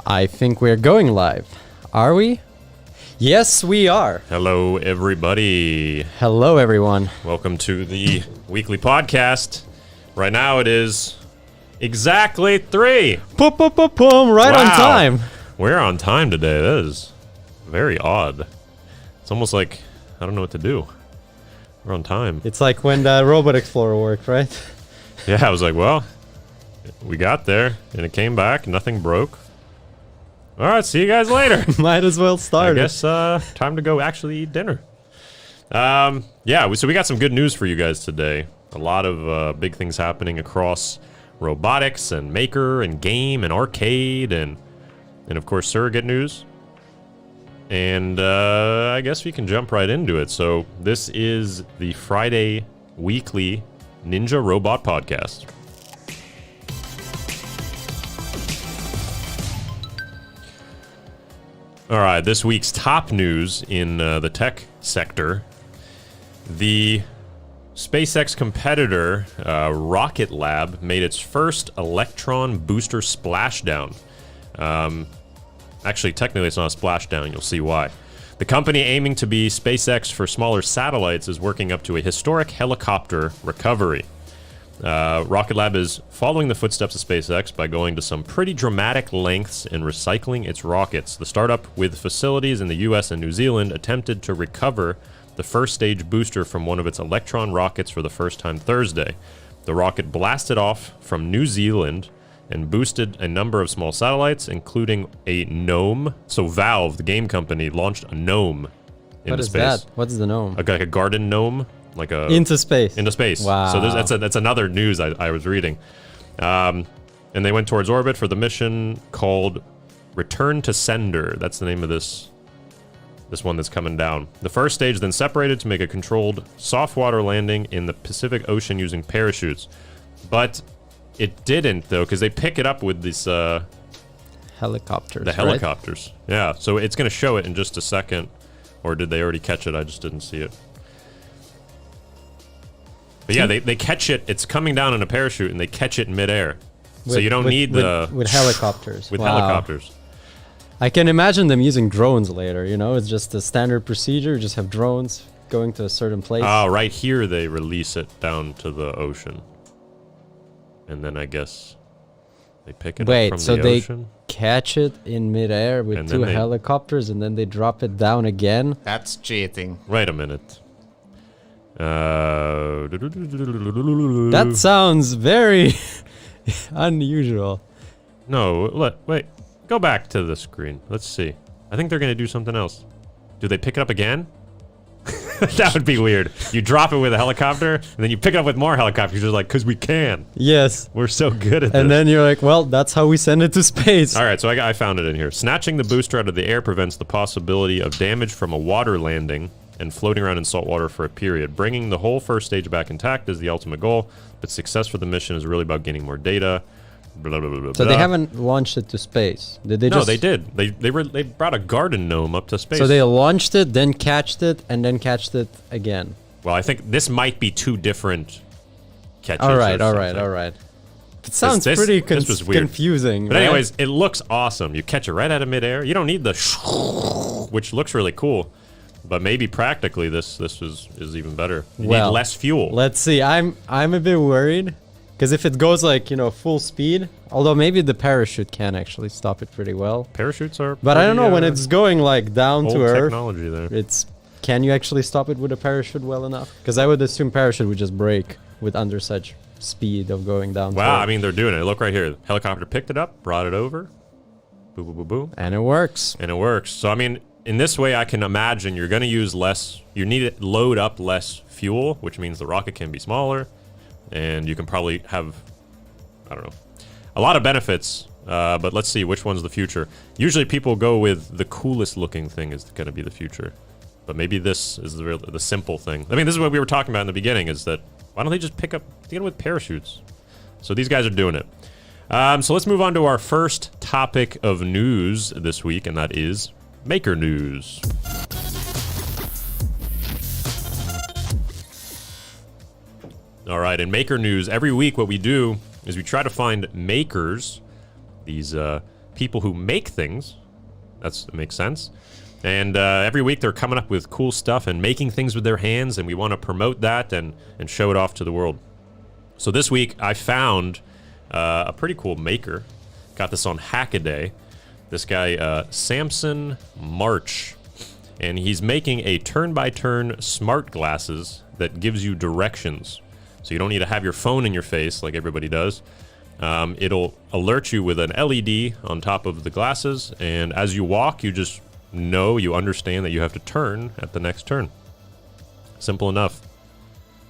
I think we're going live. Are we? Yes, we are. Hello, everybody. Hello, everyone. Welcome to the weekly podcast. Right now it is exactly 3. Boom, boom, boom, boom, right on time. We're on time today. That is very odd. It's almost like I don't know what to do. We're on time. It's like when the Robot Explorer worked, right? Yeah, I was like, well, we got there, and it came back. Nothing broke. All right, see you guys later. Might as well start. I guess time to go actually eat dinner. So we got some good news for you guys today. A lot of big things happening across robotics and maker and game and arcade and of course surrogate news. And I guess we can jump right into it. So this is the Friday weekly Ninja Robot Podcast. All right, this week's top news in the tech sector. The SpaceX competitor, Rocket Lab, made its first Electron booster splashdown. Actually, technically it's not a splashdown. You'll see why. The company aiming to be SpaceX for smaller satellites is working up to a historic helicopter recovery. Rocket Lab is following the footsteps of SpaceX by going to some pretty dramatic lengths in recycling its rockets. The startup, with facilities in the US and New Zealand, attempted to recover the first stage booster from one of its Electron rockets for the first time Thursday. The rocket blasted off from New Zealand and boosted a number of small satellites, including a gnome. So Valve, the game company, launched a gnome into space. What is that? What is the gnome? Like a garden gnome. Like a into space. Into space. Wow. So that's another news I was reading. And they went towards orbit for the mission called Return to Sender. That's the name of this one that's coming down. The first stage then separated to make a controlled soft water landing in the Pacific Ocean using parachutes. But it didn't, though, because they pick it up with these helicopters. The helicopters. Right? Yeah. So it's going to show it in just a second. Or did they already catch it? I just didn't see it. But yeah, they catch it. It's coming down in a parachute, and they catch it in midair. So you don't need with helicopters. With helicopters. I can imagine them using drones later. You know, it's just a standard procedure. Just have drones going to a certain place. Oh, right here they release it down to the ocean, and then I guess they pick it up from the ocean. Wait, so they catch it in midair with 2 helicopters, and then they drop it down again? That's cheating. Wait a minute. That sounds very unusual. No, wait. Go back to the screen. Let's see. I think they're going to do something else. Do they pick it up again? That would be weird. You drop it with a helicopter, and then you pick it up with more helicopters. You're like, because we can. Yes. We're so good at this. And then you're like, well, that's how we send it to space. All right, so I found it in here. Snatching the booster out of the air prevents the possibility of damage from a water landing and floating around in salt water for a period. Bringing the whole first stage back intact is the ultimate goal, but success for the mission is really about gaining more data. Blah, blah, blah, blah, so they haven't launched it to space. Did they? No, they did. They brought a garden gnome up to space. So they launched it, then catched it, and then catched it again. Well, I think this might be 2 different catches. All right. It sounds pretty confusing. But anyways, it looks awesome. You catch it right out of midair. You don't need the which looks really cool. But maybe practically this is even better. You need less fuel. Let's see. I'm a bit worried. Because if it goes like, full speed, although maybe the parachute can actually stop it pretty well. Parachutes are But I don't know, when it's going like down to earth, technology there. Can you actually stop it with a parachute well enough? Because I would assume parachute would just break with under such speed of going down. Wow, I mean, they're doing it. Look right here. Helicopter picked it up, brought it over. Boom, boom, boom, boom. And it works. So, I mean, in this way, I can imagine you're going to use less. You need to load up less fuel, which means the rocket can be smaller. And you can probably have, I don't know, a lot of benefits. But let's see, which one's the future? Usually people go with the coolest looking thing is going to be the future. But maybe this is the simple thing. I mean, this is what we were talking about in the beginning, is that why don't they just pick up, deal with parachutes? So these guys are doing it. So let's move on to our first topic of news this week, and that is Maker News. All right, in Maker News, every week what we do is we try to find makers, these people who make things. That makes sense. And every week they're coming up with cool stuff and making things with their hands, and we want to promote that and show it off to the world. So this week I found a pretty cool maker. Got this on Hackaday. This guy, Samson March. And he's making a turn-by-turn smart glasses that gives you directions. So you don't need to have your phone in your face like everybody does. It'll alert you with an LED on top of the glasses, and as you walk, you just know, you understand that you have to turn at the next turn. Simple enough.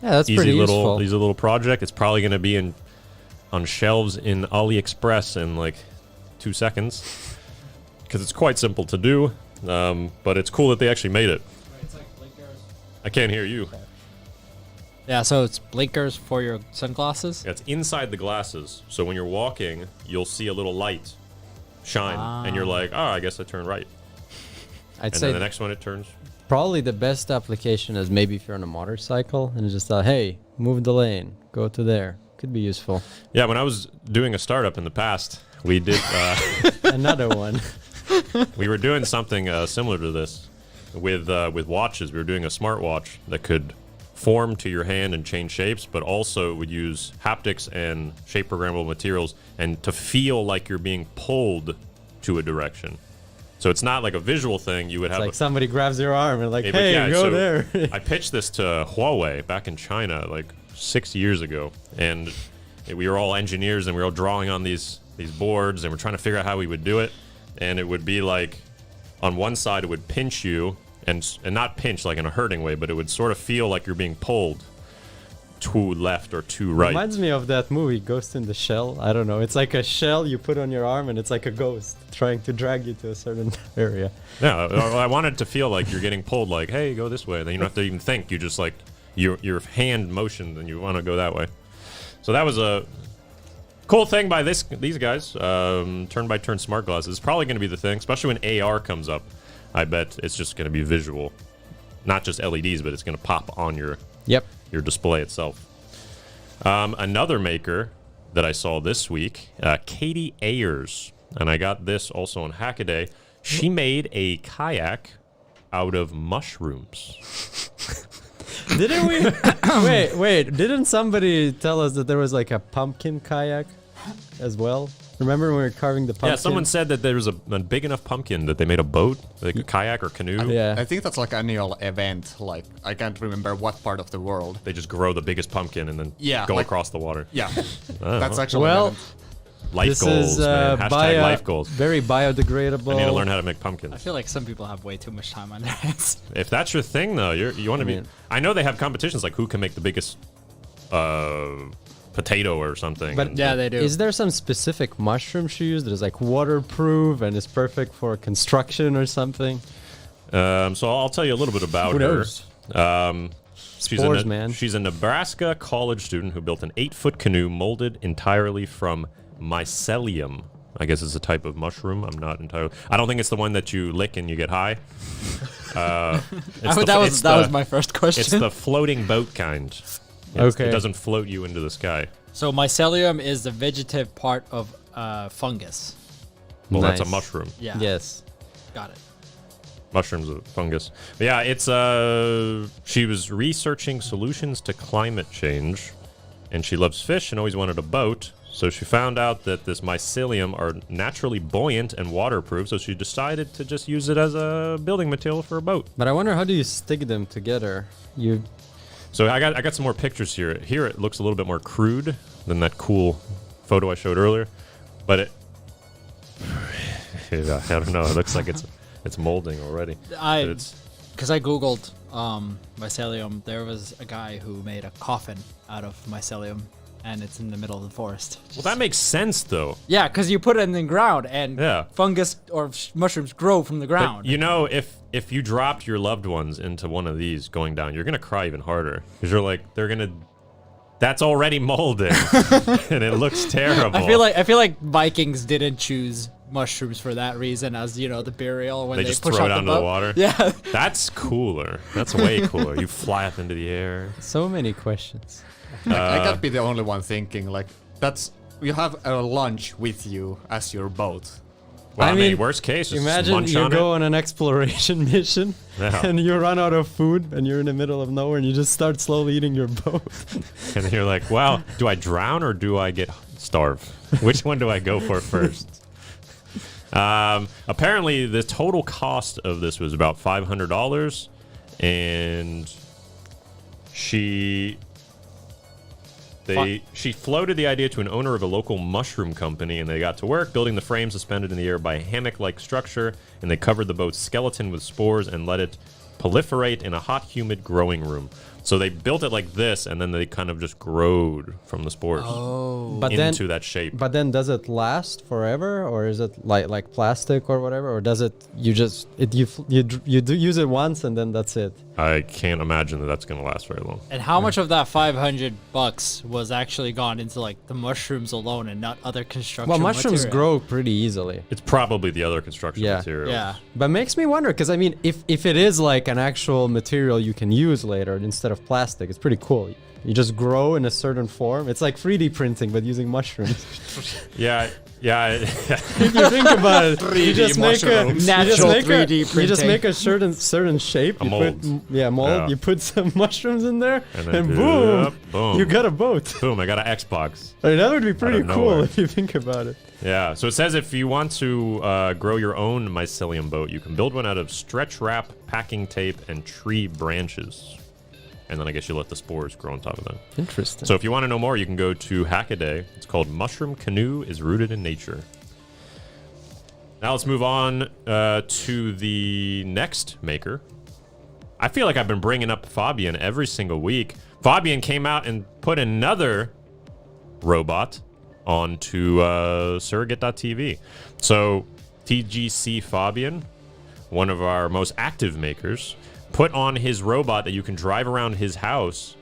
Yeah, that's pretty useful. Easy little project. It's probably going to be on shelves in AliExpress in like 2 seconds, because it's quite simple to do. But it's cool that they actually made it. It's like blinkers. I can't hear you. Yeah, so it's blinkers for your sunglasses? Yeah, it's inside the glasses. So when you're walking, you'll see a little light shine. And you're like, oh, I guess I turned right. I'd And say then the next one, it turns. probably the best application is maybe if you're on a motorcycle and just hey, move the lane, go to there. Could be useful. Yeah, when I was doing a startup in the past, we did... Another one. We were doing something similar to this with watches. We were doing a smartwatch that could form to your hand and change shapes, but also would use haptics and shape programmable materials and to feel like you're being pulled to a direction. So it's not like a visual thing. You would have Like somebody grabs your arm and like, but hey, yeah, go so there. I pitched this to Huawei back in China like 6 years ago, and we were all engineers and we were all drawing on these boards and we're trying to figure out how we would do it. And it would be like, on one side it would pinch you, and not pinch like in a hurting way, but it would sort of feel like you're being pulled to left or to right. Reminds me of that movie, Ghost in the Shell. I don't know. It's like a shell you put on your arm, and it's like a ghost trying to drag you to a certain area. Yeah, I wanted to feel like you're getting pulled, like, hey, go this way. And then you don't have to even think. You just like, your hand motioned and you want to go that way. So that was a cool thing by these guys. Turn-by-turn smart glasses is probably going to be the thing, especially when AR comes up. I bet it's just going to be visual. Not just LEDs, but it's going to pop on your display itself. Another maker that I saw this week, Katy Ayers, and I got this also on Hackaday. She made a kayak out of mushrooms. Didn't we? wait. Didn't somebody tell us that there was like a pumpkin kayak as well? Remember when we were carving the pumpkin? Yeah, someone said that there was a big enough pumpkin that they made a boat, like a kayak or canoe. Yeah. I think that's like an annual event. Like, I can't remember what part of the world. They just grow the biggest pumpkin and then go like, across the water. Yeah, that's actually well. an event. Life This goals, is man. Hashtag life goals. Very biodegradable. I need to learn how to make I pumpkins. feel like some people have way too much time on their hands. If that's your thing, though, you want to be. mean- I know they have competitions like who can make the biggest potato or something. But and- Yeah, they do. Is there some specific mushroom she used that is like waterproof and is perfect for construction or something? So I'll tell you a little bit about Who her. knows? She's man. She's a Nebraska college student who built an 8-foot canoe molded entirely from mycelium. I guess it's a type of mushroom. I'm not entirely. I don't think it's the one that you lick and you get high. That was my first question. It's the floating boat kind. Okay. It doesn't float you into the sky. So mycelium is the vegetative part of fungus. Well, that's a Nice. mushroom. Yeah. Yes. Got it. Mushrooms are fungus. But yeah, it's she was researching solutions to climate change, and she loves fish and always wanted a boat. So she found out that this mycelium are naturally buoyant and waterproof, so she decided to just use it as a building material for a boat. But I wonder, how do you stick them together? So I got some more pictures here. Here it looks a little bit more crude than that cool photo I showed earlier, but it I don't know. It looks like it's molding already. But it's Because I googled mycelium, there was a guy who made a coffin out of mycelium, and it's in the middle of the forest. well, that makes sense though. Yeah, because you put it in the ground, and Yeah. fungus or mushrooms grow from the But ground. you know, if you dropped your loved ones into one of these going down, you're gonna cry even harder because you're like, that's already molding and it looks terrible. I feel like Vikings didn't choose mushrooms for that reason, as the burial when They they just push throw out it onto the the boat. water. Yeah. That's cooler. That's way cooler. You fly up into the air. So many questions. I can't be the only one thinking like you have a lunch with you as your boat. Well, I mean, mean, worst case, just Imagine munch you on go on an exploration mission Yeah. and you run out of food and you're in the middle of nowhere and you just start slowly eating your boat. it, and then you're like, "Wow, do I drown or do I get starve? Which one do I go for first?" Apparently, the total cost of this was about $500, and she floated the idea to an owner of a local mushroom company, and they got to work building the frame suspended in the air by a hammock-like structure, and they covered the boat's skeleton with spores and let it proliferate in a hot, humid growing room. So they built it like this, and then they kind of just growed from the spores But into that shape. But then does it last forever, or is it like plastic or whatever, or does it you do use it once and then that's it? I can't imagine that that's going to last very long. And how much of that $500 was actually gone into like the mushrooms alone and not other construction? Well, mushrooms material? grow pretty easily. It's probably the other construction Yeah. materials. Yeah. But makes me wonder, because I mean, if it is like an actual material you can use later instead of plastic, it's pretty cool. You just grow in a certain form. It's like 3D printing, but using mushrooms. Yeah. If you think about it, you just make a mushrooms. Natural 3D you just printing. make a certain shape. A You mold. Put, mold. Yeah. You put some mushrooms in there, And and, then boom, boom. you got a boat. Boom, I got an Xbox. I mean, that would be pretty of cool nowhere. if you think about it. Yeah, so it says if you want to grow your own mycelium boat, you can build one out of stretch wrap, packing tape, and tree branches. And then I guess you let the spores grow on top of that. Interesting. So if you want to know more, you can go to Hackaday. It's called Mushroom Canoe is Rooted in Nature. Now let's move on to the next maker. I feel like I've been bringing up Fabian every single week. Fabian came out and put another robot onto Surrogate.tv. So TGC Fabian, one of our most active makers, put on his robot that you can drive around his house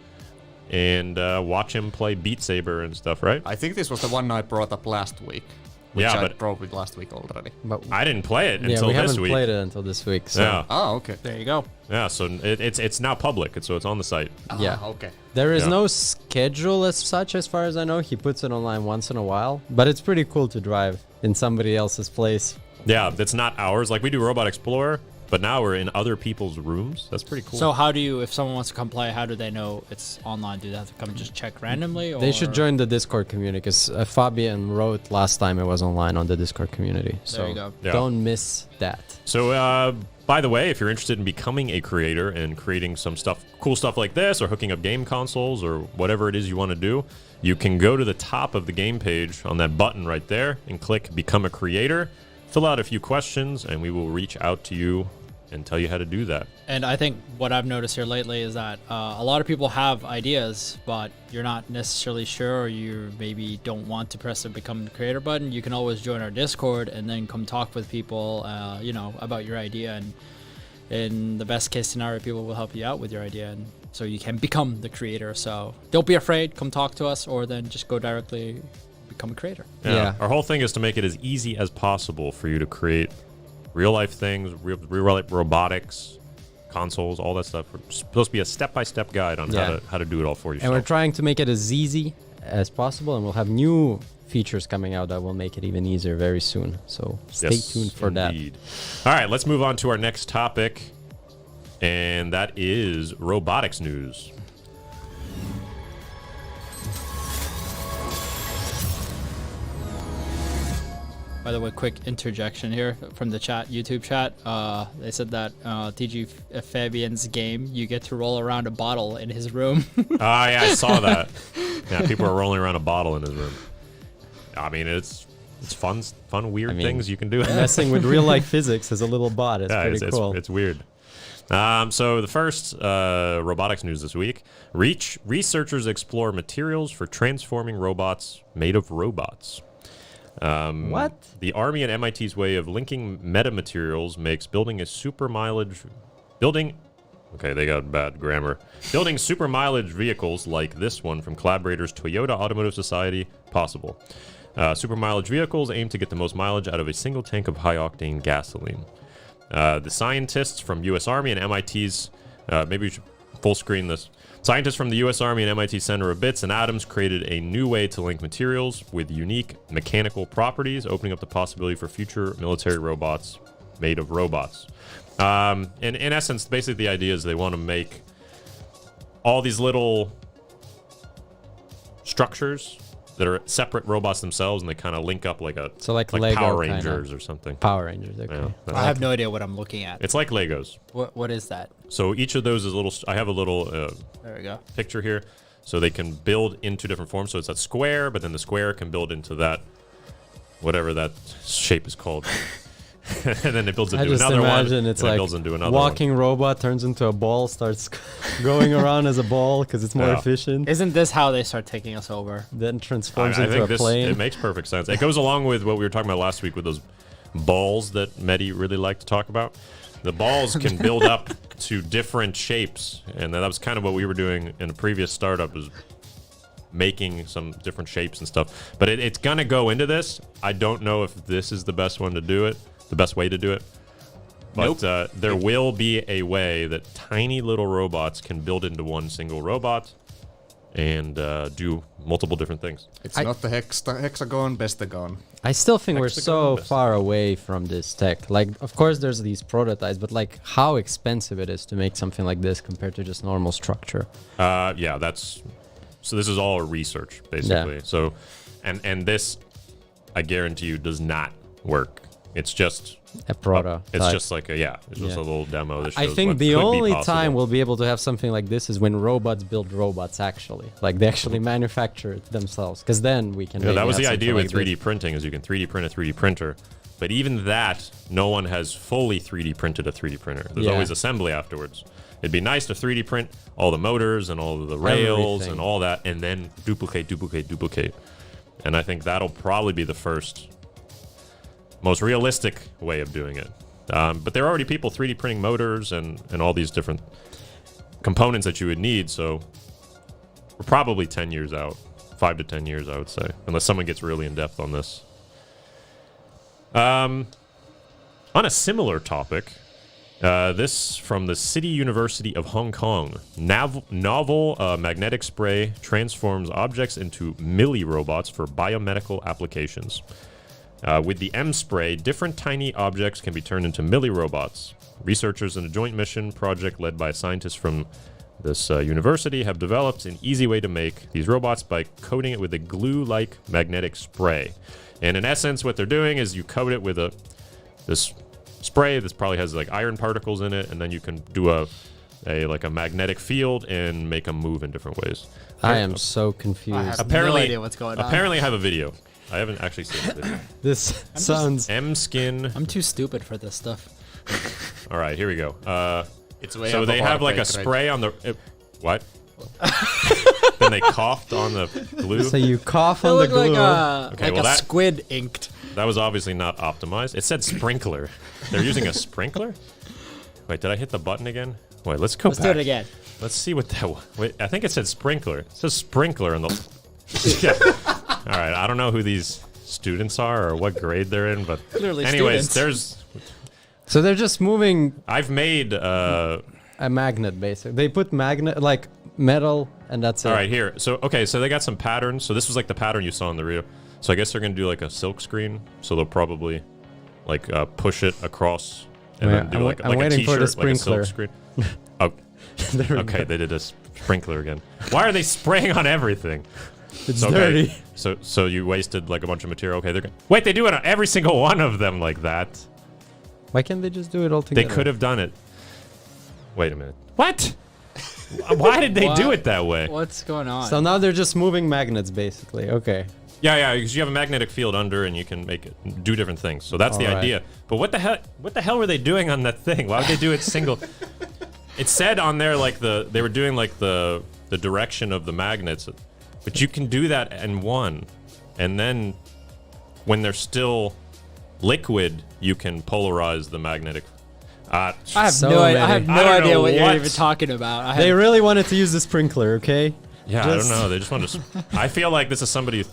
and watch him play Beat Saber and stuff, right? I think this was the one I brought up last week. Which Yeah, I but- brought with last week already. but I didn't play it yeah, until we this haven't week. played it until this week. So Yeah, Oh, okay. There you go. yeah. So it's now public, so it's on the site. yeah. Okay. There is Yeah. no schedule as such, as far as I know. He puts it online once in a while, but it's pretty cool to drive in somebody else's place. Yeah, that's not ours. Like we do Robot Explorer, but now we're in other people's rooms. That's pretty cool. So how do you, if someone wants to come play, how do they know it's online? Do they have to come and just check randomly? Or? They should join the Discord community, because Fabian wrote last time it was online on the Discord community. So you go. Yeah. don't miss that. So, by the way, if you're interested in becoming a creator and creating some stuff, cool stuff like this, or hooking up game consoles, or whatever it is you want to do, you can go to the top of the game page on that button right there and click Become a Creator. Fill out a few questions, and we will reach out to you and tell you how to do that. And I think what I've noticed here lately is that a lot of people have ideas, but you're not necessarily sure, or you maybe don't want to press the Become Creator button. You can always join our Discord and then come talk with people, about your idea. And in the best case scenario, people will help you out with your idea, and so you can become the creator. So don't be afraid. Come talk to us, or then just go directly become a creator. Yeah. Our whole thing is to make it as easy as possible for you to create real life things, real life robotics, consoles, all that stuff. It's supposed to be a step-by-step guide on how to do it all for yourself. And we're trying to make it as easy as possible, and we'll have new features coming out that will make it even easier very soon. So stay tuned for indeed. All right, let's move on to our next topic, and that is robotics news. By the way, quick interjection here from the chat, YouTube chat. They said that TG Fabian's game, you get to roll around a bottle in his room. Ah, yeah, I saw that. Yeah, people are rolling around a bottle in his room. I mean, it's fun, weird things you can do. that. Messing with real life physics as a little bot is pretty cool. It's weird. So the first robotics news this week: researchers explore materials for transforming robots made of robots. What? The Army and MIT's way of linking metamaterials makes building super mileage vehicles like this one from collaborators Toyota Automotive Society possible. Super mileage vehicles aim to get the most mileage out of a single tank of high-octane gasoline. The scientists from U.S. Army and MIT's, maybe we should full screen this. Scientists from the U.S. Army and MIT Center of Bits and Atoms created a new way to link materials with unique mechanical properties, opening up the possibility for future military robots made of robots. In essence, basically the idea is they want to make all these little structures that are separate robots themselves, and they kind of link up like Lego Power kinda. Rangers or something. Power Rangers. Okay. Yeah, I have no idea what I'm looking at. it's like Legos. What is that? So each of those is a little. I have a little There we go. picture here, so they can build into different forms. So it's a square, but then the square can build into that, whatever that shape is called. And then it builds I into just another one. imagine it's and it like builds into another walking robot turns into a ball, starts going around as a ball because it's more Yeah. efficient. Isn't this how they start taking us over? Then one. transforms I into think a this plane. it makes perfect sense. It goes along with what we were talking about last week with those balls that Mehdi really liked to talk about. The balls can build up to different shapes, and that was kind of what we were doing in a previous startup, is making some different shapes and stuff. But it's gonna go into this. I don't know if this is the best one to do it, the best way to do it. But there will be a way that tiny little robots can build into one single robot and do multiple different things. It's not the hexagon, bestagon. I still think we're Hexagon so best. far away from this tech. Like, of course, there's these prototypes, but like how expensive it is to make something like this compared to just normal structure. Yeah, so this is all research basically. Yeah. So, and this, I guarantee you, does not work. It's just A prototype. it's just like it's just Yeah. a little demo that shows I think what the could be only possible. time we'll be able to have something like this is when robots build robots actually. Like they actually manufacture it themselves. Because then we can Yeah, that maybe was have the something idea with like 3D this. printing, is you can 3D print a 3D printer. But even that, no one has fully 3D printed a 3D printer. There's Yeah. always assembly afterwards. It'd be nice to 3D print all the motors and all of the rails Everything. and all that, and then duplicate. And I think that'll probably be the first, most realistic way of doing it. But there are already people 3D printing motors and all these different components that you would need, so we're probably 10 years out. 5 to 10 years, I would say, unless someone gets really in depth on this. On a similar topic, this from the City University of Hong Kong. Novel magnetic spray transforms objects into milli-robots for biomedical applications. With the M-spray, different tiny objects can be turned into milli-robots. Researchers in a joint mission project led by scientists from this university have developed an easy way to make these robots by coating it with a glue-like magnetic spray. And in essence, what they're doing is you coat it with this spray. This probably has like iron particles in it, and then you can do a magnetic field and make them move in different ways. I am so confused. I have Apparently, no idea what's going on. Apparently, I have a video. I haven't actually seen the video. This sounds... M-skin. I'm too stupid for this stuff. All right, here we go. It's way So above they our have like a pay grade. spray on the what? Then they coughed on the glue. So you cough It on the looked glue. like Okay, like well a that- squid inked. That was obviously not optimized. It said sprinkler. They're using a sprinkler? Wait, did I hit the button again? Wait, let's go Let's back. do it again. Let's see what that was. Wait, I think it said sprinkler. It says sprinkler on the... Yeah. All right, I don't know who these students are or what grade they're in, but... Clearly anyways, students. So they're just moving I've made... a magnet, basically. They put magnet, like metal, and that's it. All right, here. So, okay, so they got some patterns. So this was like the pattern you saw in the video. So I guess they're going to do like a silk screen. So they'll probably like push it across and Wait, then do I'm like, I'm like a waiting for the t-shirt, like a silk sprinkler. screen. Oh, There we okay, go. they did a sprinkler again. Why are they spraying on everything? It's Okay, dirty. so you wasted like a bunch of material. Okay, they're wait, they do it on every single one of them like that. Why can't they just do it all They together? could have done it. Wait a minute. What? Why did they do it that way? What's going on? So now they're just moving magnets, basically. Okay. Yeah, because you have a magnetic field under, and you can make it do different things. So that's the All right. idea. But what the hell? What the hell were they doing on that thing? Why would they do it single? It said on there like they were doing like the direction of the magnets, but you can do that in one, and then when they're still liquid, you can polarize the magnetic. I have So no, I many. have no I don't idea know what you're what- even talking about. I They have, really wanted to use the sprinkler, okay? Yeah, Just- I don't know. They just want to. I feel like this is somebody.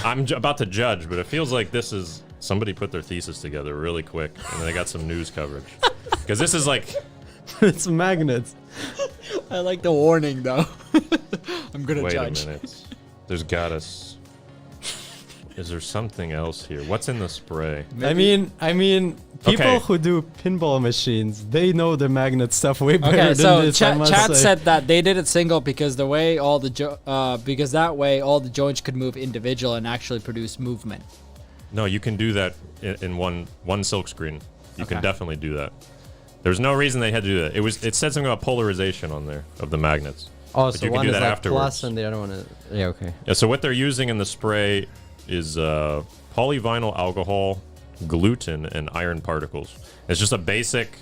I'm about to judge, but it feels like this is somebody put their thesis together really quick, and they got some news coverage. Because this is like, It's magnets. I like the warning though. I'm gonna Wait judge. a minute. There's gotta. Is there something else here? What's in the spray? I mean, people Okay. who do pinball machines, they know the magnet stuff way better Okay, than so this. I must Chad say. said that they did it single because the way all the because that way all the joints could move individual and actually produce movement. No, you can do that in one silk screen. You can Okay. definitely do that. There's no reason they had to do that. It said something about polarization on there of the magnets. Oh, but so you can one do is that like afterwards. plus and the other one is yeah. Okay. Yeah, so what they're using in the spray is polyvinyl alcohol, gluten, and iron particles. It's just a basic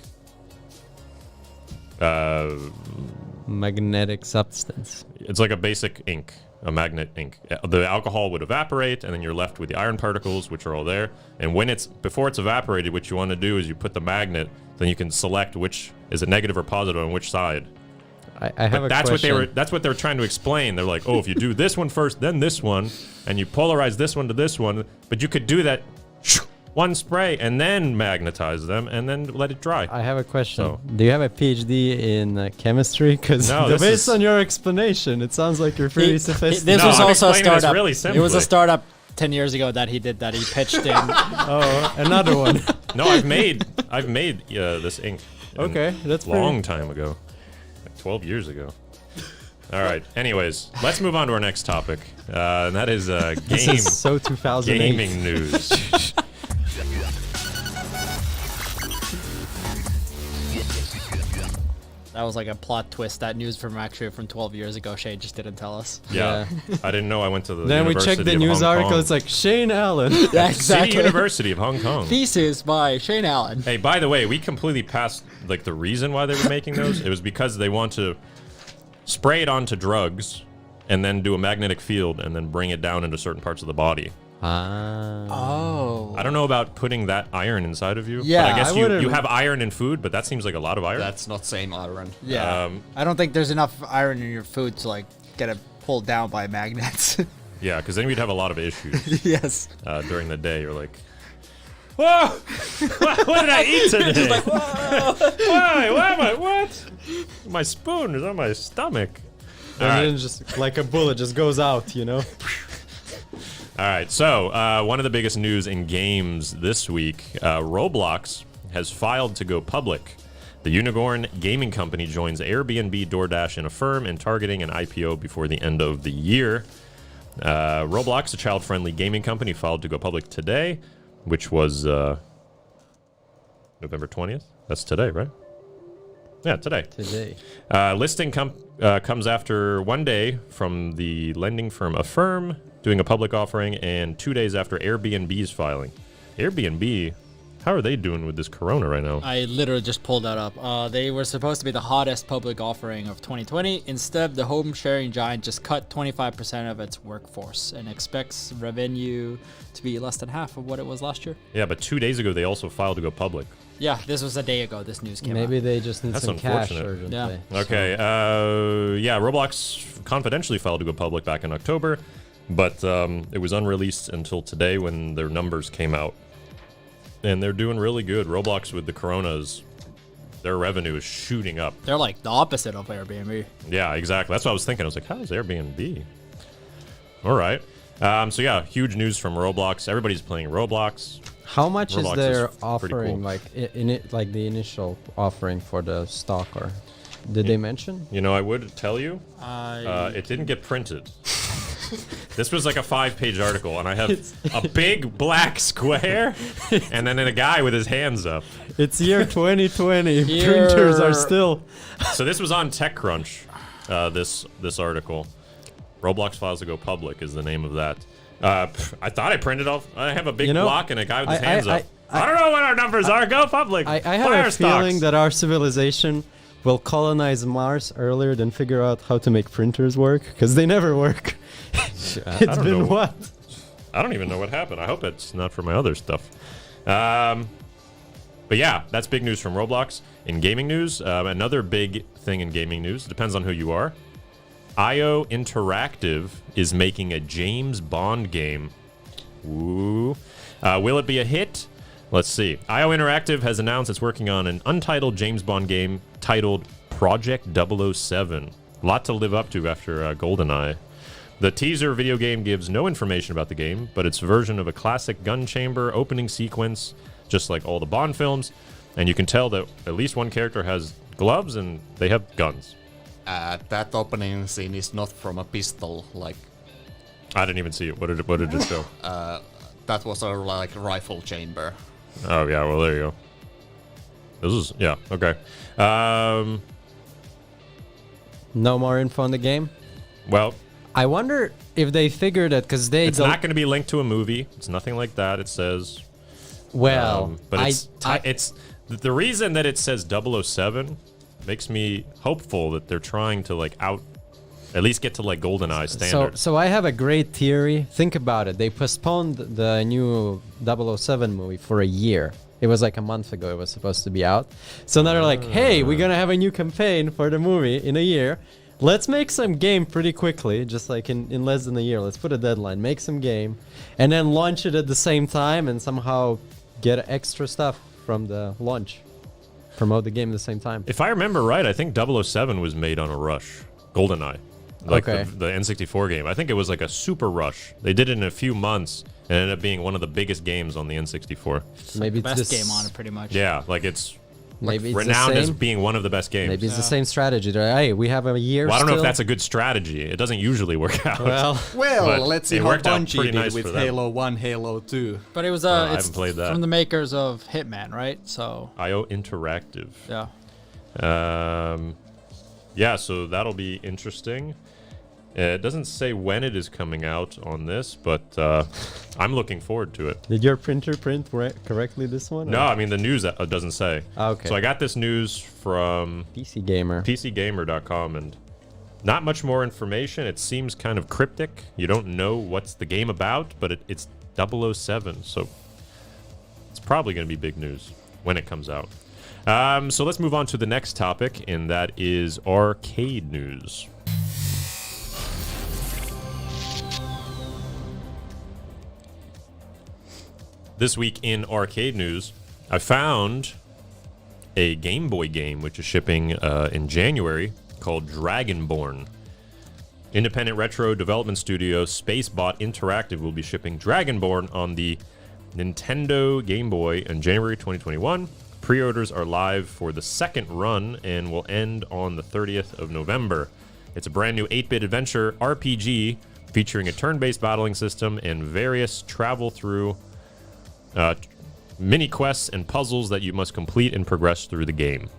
Magnetic substance. it's like a basic ink, a magnet ink. The alcohol would evaporate, and then you're left with the iron particles, which are all there. And before it's evaporated, what you want to do is you put the magnet, then you can select which is it negative or positive on which side. I have But a that's question. that's what they were trying to explain. They're like, oh, if you do this one first, then this one, and you polarize this one to this one, but you could do that one spray and then magnetize them and then let it dry. I have a question. So- Do you have a PhD in chemistry? Because No, this based is- on your explanation, it sounds like you're pretty sophisticated. This No, was I'm also a explaining this startup. really It was a simply. startup 10 years ago that he did that. He pitched in. Oh, another one. No, I've made this ink. Okay, that's a long time ago, like 12 years ago. All right. Anyways, let's move on to our next topic, and that is This is so 2008. gaming news. That was like a plot twist. That news from 12 years ago. Shay just didn't tell us. Yeah, I didn't know I went to the. Then we University checked the of news Hong article. Kong. It's like Shane Allen. Yeah, City University of Hong Kong. Thesis by Shane Allen. Hey, by the way, we completely passed like the reason why they were making those. It was because they want to spray it onto drugs and then do a magnetic field and then bring it down into certain parts of the body. Ah. Oh. I don't know about putting that iron inside of you. Yeah, but I guess I you wouldn't- have iron in food, but that seems like a lot of iron. That's not same iron. Yeah. I don't think there's enough iron in your food to like get it pulled down by magnets. Yeah, because then we'd have a lot of issues Yes. during the day. You're like, whoa, what did I eat today? Why am I, what? My spoon is on my stomach. All And right. then just like a bullet just goes out, you know? All right, so one of the biggest news in games this week, Roblox has filed to go public. The unicorn gaming company joins Airbnb, DoorDash, and Affirm in targeting an IPO before the end of the year. Roblox, a child-friendly gaming company, filed to go public today, which was November 20th. That's today, right? Yeah, today. Today. Listing comes after 1 day from the lending firm Affirm doing a public offering and 2 days after Airbnb's filing. Airbnb, how are they doing with this corona right now? I literally just pulled that up. They were supposed to be the hottest public offering of 2020. Instead, the home sharing giant just cut 25% of its workforce and expects revenue to be less than half of what it was last year. Yeah, but 2 days ago they also filed to go public. Yeah, this was a day ago. This news came Maybe out. they just need That's some cash unfortunate. urgently. Yeah. Okay, yeah, Roblox confidentially filed to go public back in October, but it was unreleased until today when their numbers came out. And they're doing really good. Roblox with the coronas, their revenue is shooting up. They're like the opposite of Airbnb. Yeah, exactly. That's what I was thinking. I was like, how is Airbnb? All right. So yeah, huge news from Roblox. Everybody's playing Roblox. How much Roblox is their is pretty offering, cool. like in it, like the initial offering for the stock, or did they mention? You know, I would tell you, it didn't get printed. This was like a 5-page article, and I have a big black square, and then a guy with his hands up. It's year 2020. Here- Printers are still. So this was on TechCrunch. This article, Roblox files to go public is the name of that. I thought I printed off. I have a big You know, block and a guy with his I- hands I- up. I don't know what our numbers are. Go public. I have Fire a feeling stocks. that our civilization will colonize Mars earlier than figure out how to make printers work, because they never work. It's don't been know. what? I don't even know what happened. I hope it's not for my other stuff. But yeah, that's big news from Roblox. In gaming news, another big thing in gaming news, depends on who you are. IO Interactive is making a James Bond game. Ooh. Will it be a hit? Let's see. IO Interactive has announced it's working on an untitled James Bond game titled Project 007. A lot to live up to after GoldenEye. The teaser video game gives no information about the game, but it's a version of a classic gun chamber opening sequence, just like all the Bond films, and you can tell that at least one character has gloves and they have guns. That opening scene is not from a pistol, like I didn't even see it. What did it show? that was a like rifle chamber. Oh yeah, well there you go. This is okay. No more info on the game. Well, I wonder if they figured it because it's not going to be linked to a movie. It's nothing like that. It says. Well, but it's the reason that it says 007 makes me hopeful that they're trying to like at least get to like GoldenEye standard. So I have a great theory. Think about it. They postponed the new 007 movie for a year. It was like a month ago it was supposed to be out. So now they're like, hey, we're going to have a new campaign for the movie in a year. Let's make some game pretty quickly, just like in less than a year. Let's put a deadline, make some game, and then launch it at the same time and somehow get extra stuff from the launch. Promote the game at the same time. If I remember right, I think 007 was made on a rush. GoldenEye. Like the N64 game. I think it was like a super rush. They did it in a few months and ended up being one of the biggest games on the N64. Maybe the it's best game on it, pretty much. Yeah, like it's maybe it's renowned the as same. being one of the best games. Maybe it's the same strategy. They're like, hey, we have a year. Well, I don't know if still. that's a good strategy. It doesn't usually work out. Well, But let's see it how worked out Bungie pretty did nice for with them. Halo 1, Halo 2. But it was I it's haven't played that. from the makers of Hitman, right? So IO Interactive. yeah. Yeah, so that'll be interesting. It doesn't say when it is coming out on this, but I'm looking forward to it. did your printer print correctly this one? No, or? I mean the news doesn't say. Okay. So I got this news from PC Gamer. PCGamer.com, and not much more information. It seems kind of cryptic. You don't know what's the game about, but it's 007, so it's probably going to be big news when it comes out. So let's move on to the next topic, and that is arcade news. This week in arcade news, I found a Game Boy game which is shipping in January called Dragonborn. Independent retro development studio Spacebot Interactive will be shipping Dragonborn on the Nintendo Game Boy in January 2021. Pre-orders are live for the second run and will end on the 30th of November. It's a brand new 8-bit adventure RPG featuring a turn-based battling system and various travel through mini quests and puzzles that you must complete and progress through the game.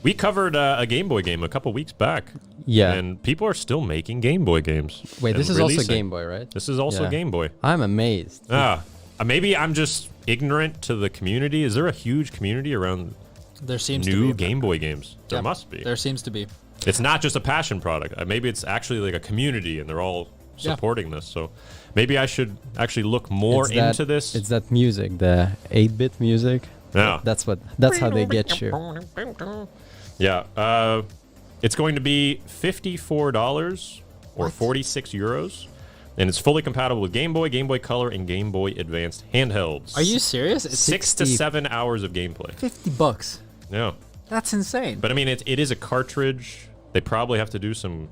We covered a Game Boy game a couple weeks back. Yeah. And people are still making Game Boy games. Wait, this and is also releasing. Game Boy, right? This is also Yeah. Game Boy. I'm amazed. Maybe I'm just ignorant to the community. Is there a huge community around There seems to new be. Game Boy games? There Yeah, must be. There seems to be. It's not just a passion product. Maybe it's actually like a community and they're all supporting this. So maybe I should actually look more into this. It's that music, the 8-bit music. Yeah. That's how they get you. Yeah. It's going to be $54 or 46 euros. And it's fully compatible with Game Boy Color, and Game Boy Advanced handhelds. Are you serious? It's 6 to 7 hours of gameplay. $50. Yeah. That's insane. But I mean, it is a cartridge. They probably have to do some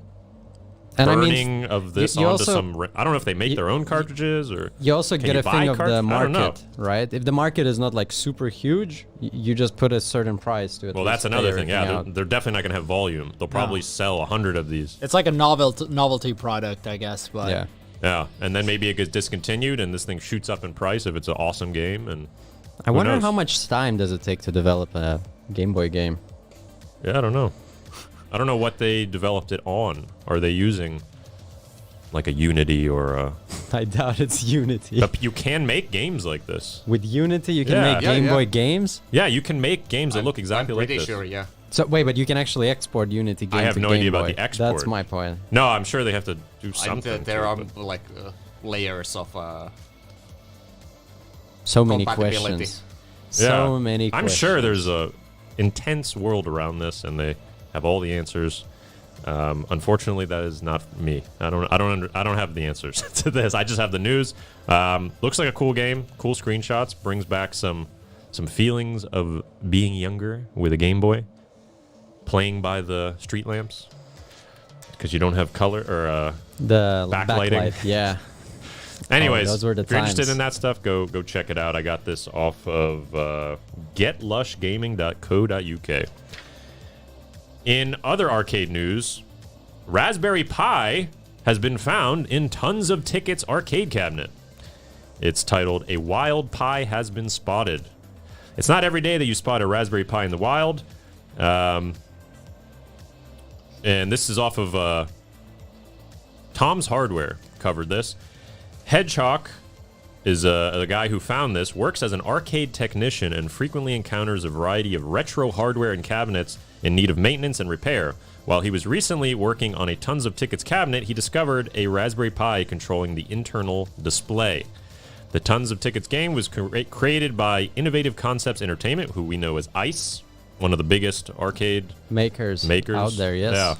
And burning of this you onto also- some. I don't know if they make their own cartridges or. You also Can get you a buy thing of the I don't know. market, right? If the market is not like super huge, you just put a certain price to it. Well, that's another thing. Yeah, they're definitely not going to have volume. They'll probably sell 100 of these. It's like a novelty product, I guess. But Yeah. Yeah, and then maybe it gets discontinued, and this thing shoots up in price if it's an awesome game. And I wonder knows? how much time does it take to develop a Game Boy game? yeah, I don't know. I don't know what they developed it on. Are they using like a Unity or a? I doubt it's Unity. But you can make games like this. With Unity, you can Yeah. make Yeah, Game yeah. Boy games. Yeah, you can make games that look exactly I'm like pretty this. sure, yeah. So wait, but you can actually export Unity games. I have to no Game idea about Boy. the export. That's my point. No, I'm sure they have to do And something. there to are it, but- like layers of So many compatibility. questions. So many I'm questions. sure there's a intense world around this, and they have all the answers. Unfortunately, that is not me. I don't have the answers to this. I just have the news. Looks like a cool game. Cool screenshots. Brings back some feelings of being younger with a Game Boy. playing by the street lamps because you don't have color or The backlighting. backlight, yeah. Anyways, those were the if you're interested times. in that stuff, go check it out. I got this off of getlushgaming.co.uk. In other arcade news, Raspberry Pi has been found in Tons of Tickets arcade cabinet. It's titled "A Wild Pi Has Been Spotted." It's not every day that you spot a Raspberry Pi in the wild. And this is off of Tom's Hardware covered this. Hedgehog is the guy who found this, works as an arcade technician and frequently encounters a variety of retro hardware and cabinets in need of maintenance and repair. While he was recently working on a Tons of Tickets cabinet, he discovered a Raspberry Pi controlling the internal display. The Tons of Tickets game was created by Innovative Concepts Entertainment, who we know as ICE, one of the biggest arcade Makers out there, yes. Yeah.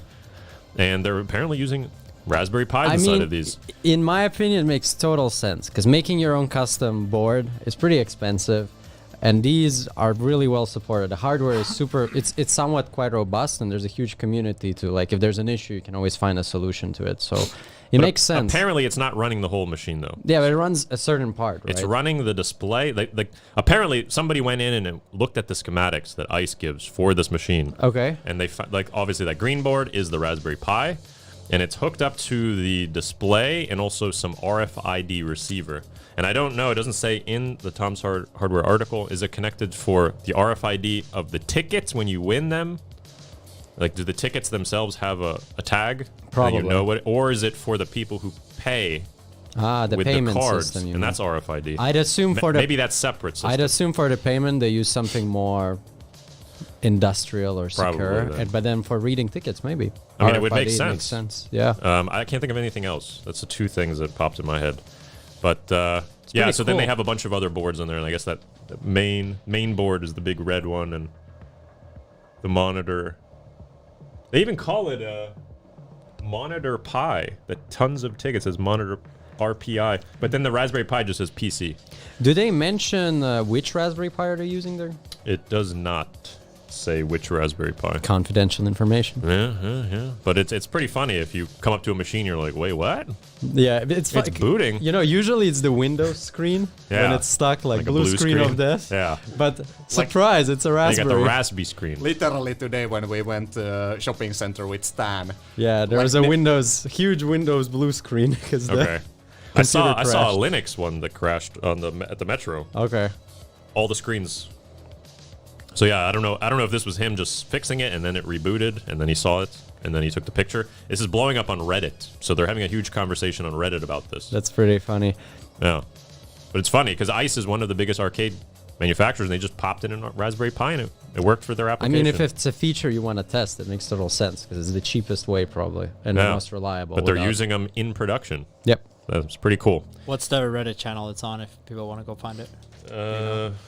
And they're apparently using Raspberry Pi inside of these. In my opinion, it makes total sense because making your own custom board is pretty expensive, and these are really well supported. The hardware is super. It's somewhat quite robust, and there's a huge community to, like, if there's an issue, you can always find a solution to it. So it makes sense. Apparently, it's not running the whole machine though. Yeah, but it runs a certain part, right? It's running the display. Like apparently, somebody went in and looked at the schematics that ICE gives for this machine. Okay. And they obviously that green board is the Raspberry Pi. And it's hooked up to the display and also some RFID receiver. And I don't know, it doesn't say in the Tom's Hardware article, is it connected for the RFID of the tickets when you win them? Like, do the tickets themselves have a tag? Probably. And you know what, or is it for the people who pay The with payment the cards? system, And that's RFID. I'd assume for the Maybe that's separate system. I'd assume for the payment they use something more industrial or secure, Probably then. but then for reading tickets, maybe. I mean, it would RFID make makes sense. Yeah. I can't think of anything else. That's the two things that popped in my head. But yeah, pretty so then they cool. have a bunch of other boards on there, and I guess that the main board is the big red one, and the monitor. They even call it a Monitor Pi. That Tons of Tickets says Monitor RPI, but then the Raspberry Pi just says PC. Do they mention which Raspberry Pi are they using there? It does not say which Raspberry Pi. Confidential information. Yeah. But it's pretty funny if you come up to a machine, you're like, wait, what? Yeah, it's It's booting. You know, usually it's the Windows screen when Yeah. it's stuck, like a blue screen of death. Yeah. But surprise, it's a You Raspberry. got the Raspberry screen. Literally today when we went shopping center with Stan. Yeah, there Like was a the- huge Windows blue screen because Okay. I saw a crashed. Linux one that crashed on at the Metro. Okay. All the screens. So yeah, I don't know if this was him just fixing it and then it rebooted and then he saw it and then he took the picture. This is blowing up on Reddit. So they're having a huge conversation on Reddit about this. That's pretty funny. Yeah. But it's funny because ICE is one of the biggest arcade manufacturers and they just popped it in a Raspberry Pi and it worked for their I application. mean, if it's a feature you want to test, it makes total sense because it's the cheapest way probably and the Yeah. most reliable. But they're without- using them in production. Yep. That's pretty cool. What's the Reddit channel it's on if people want to go find it?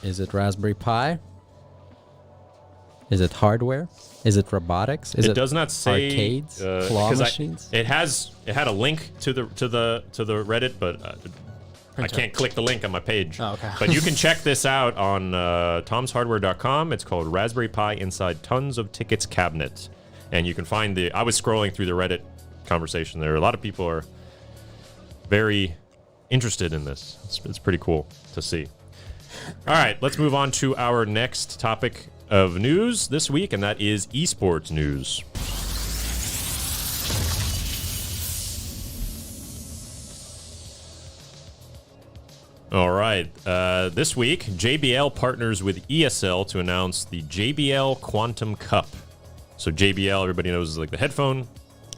Is it Raspberry Pi? Is it hardware? Is it robotics? Is It does not say arcades? Claw 'cause machines? it had a link to the Reddit, but I can't click the link on my page. Oh, okay. But you can check this out on tomshardware.com. It's called Raspberry Pi Inside Tons of Tickets Cabinet, and you can find I was scrolling through the Reddit conversation there. A lot of people are very interested in this. It's pretty cool to see. All right, let's move on to our next topic of news this week, and that is esports news. All right, this week, JBL partners with ESL to announce the JBL Quantum Cup. So JBL, everybody knows, is like the headphone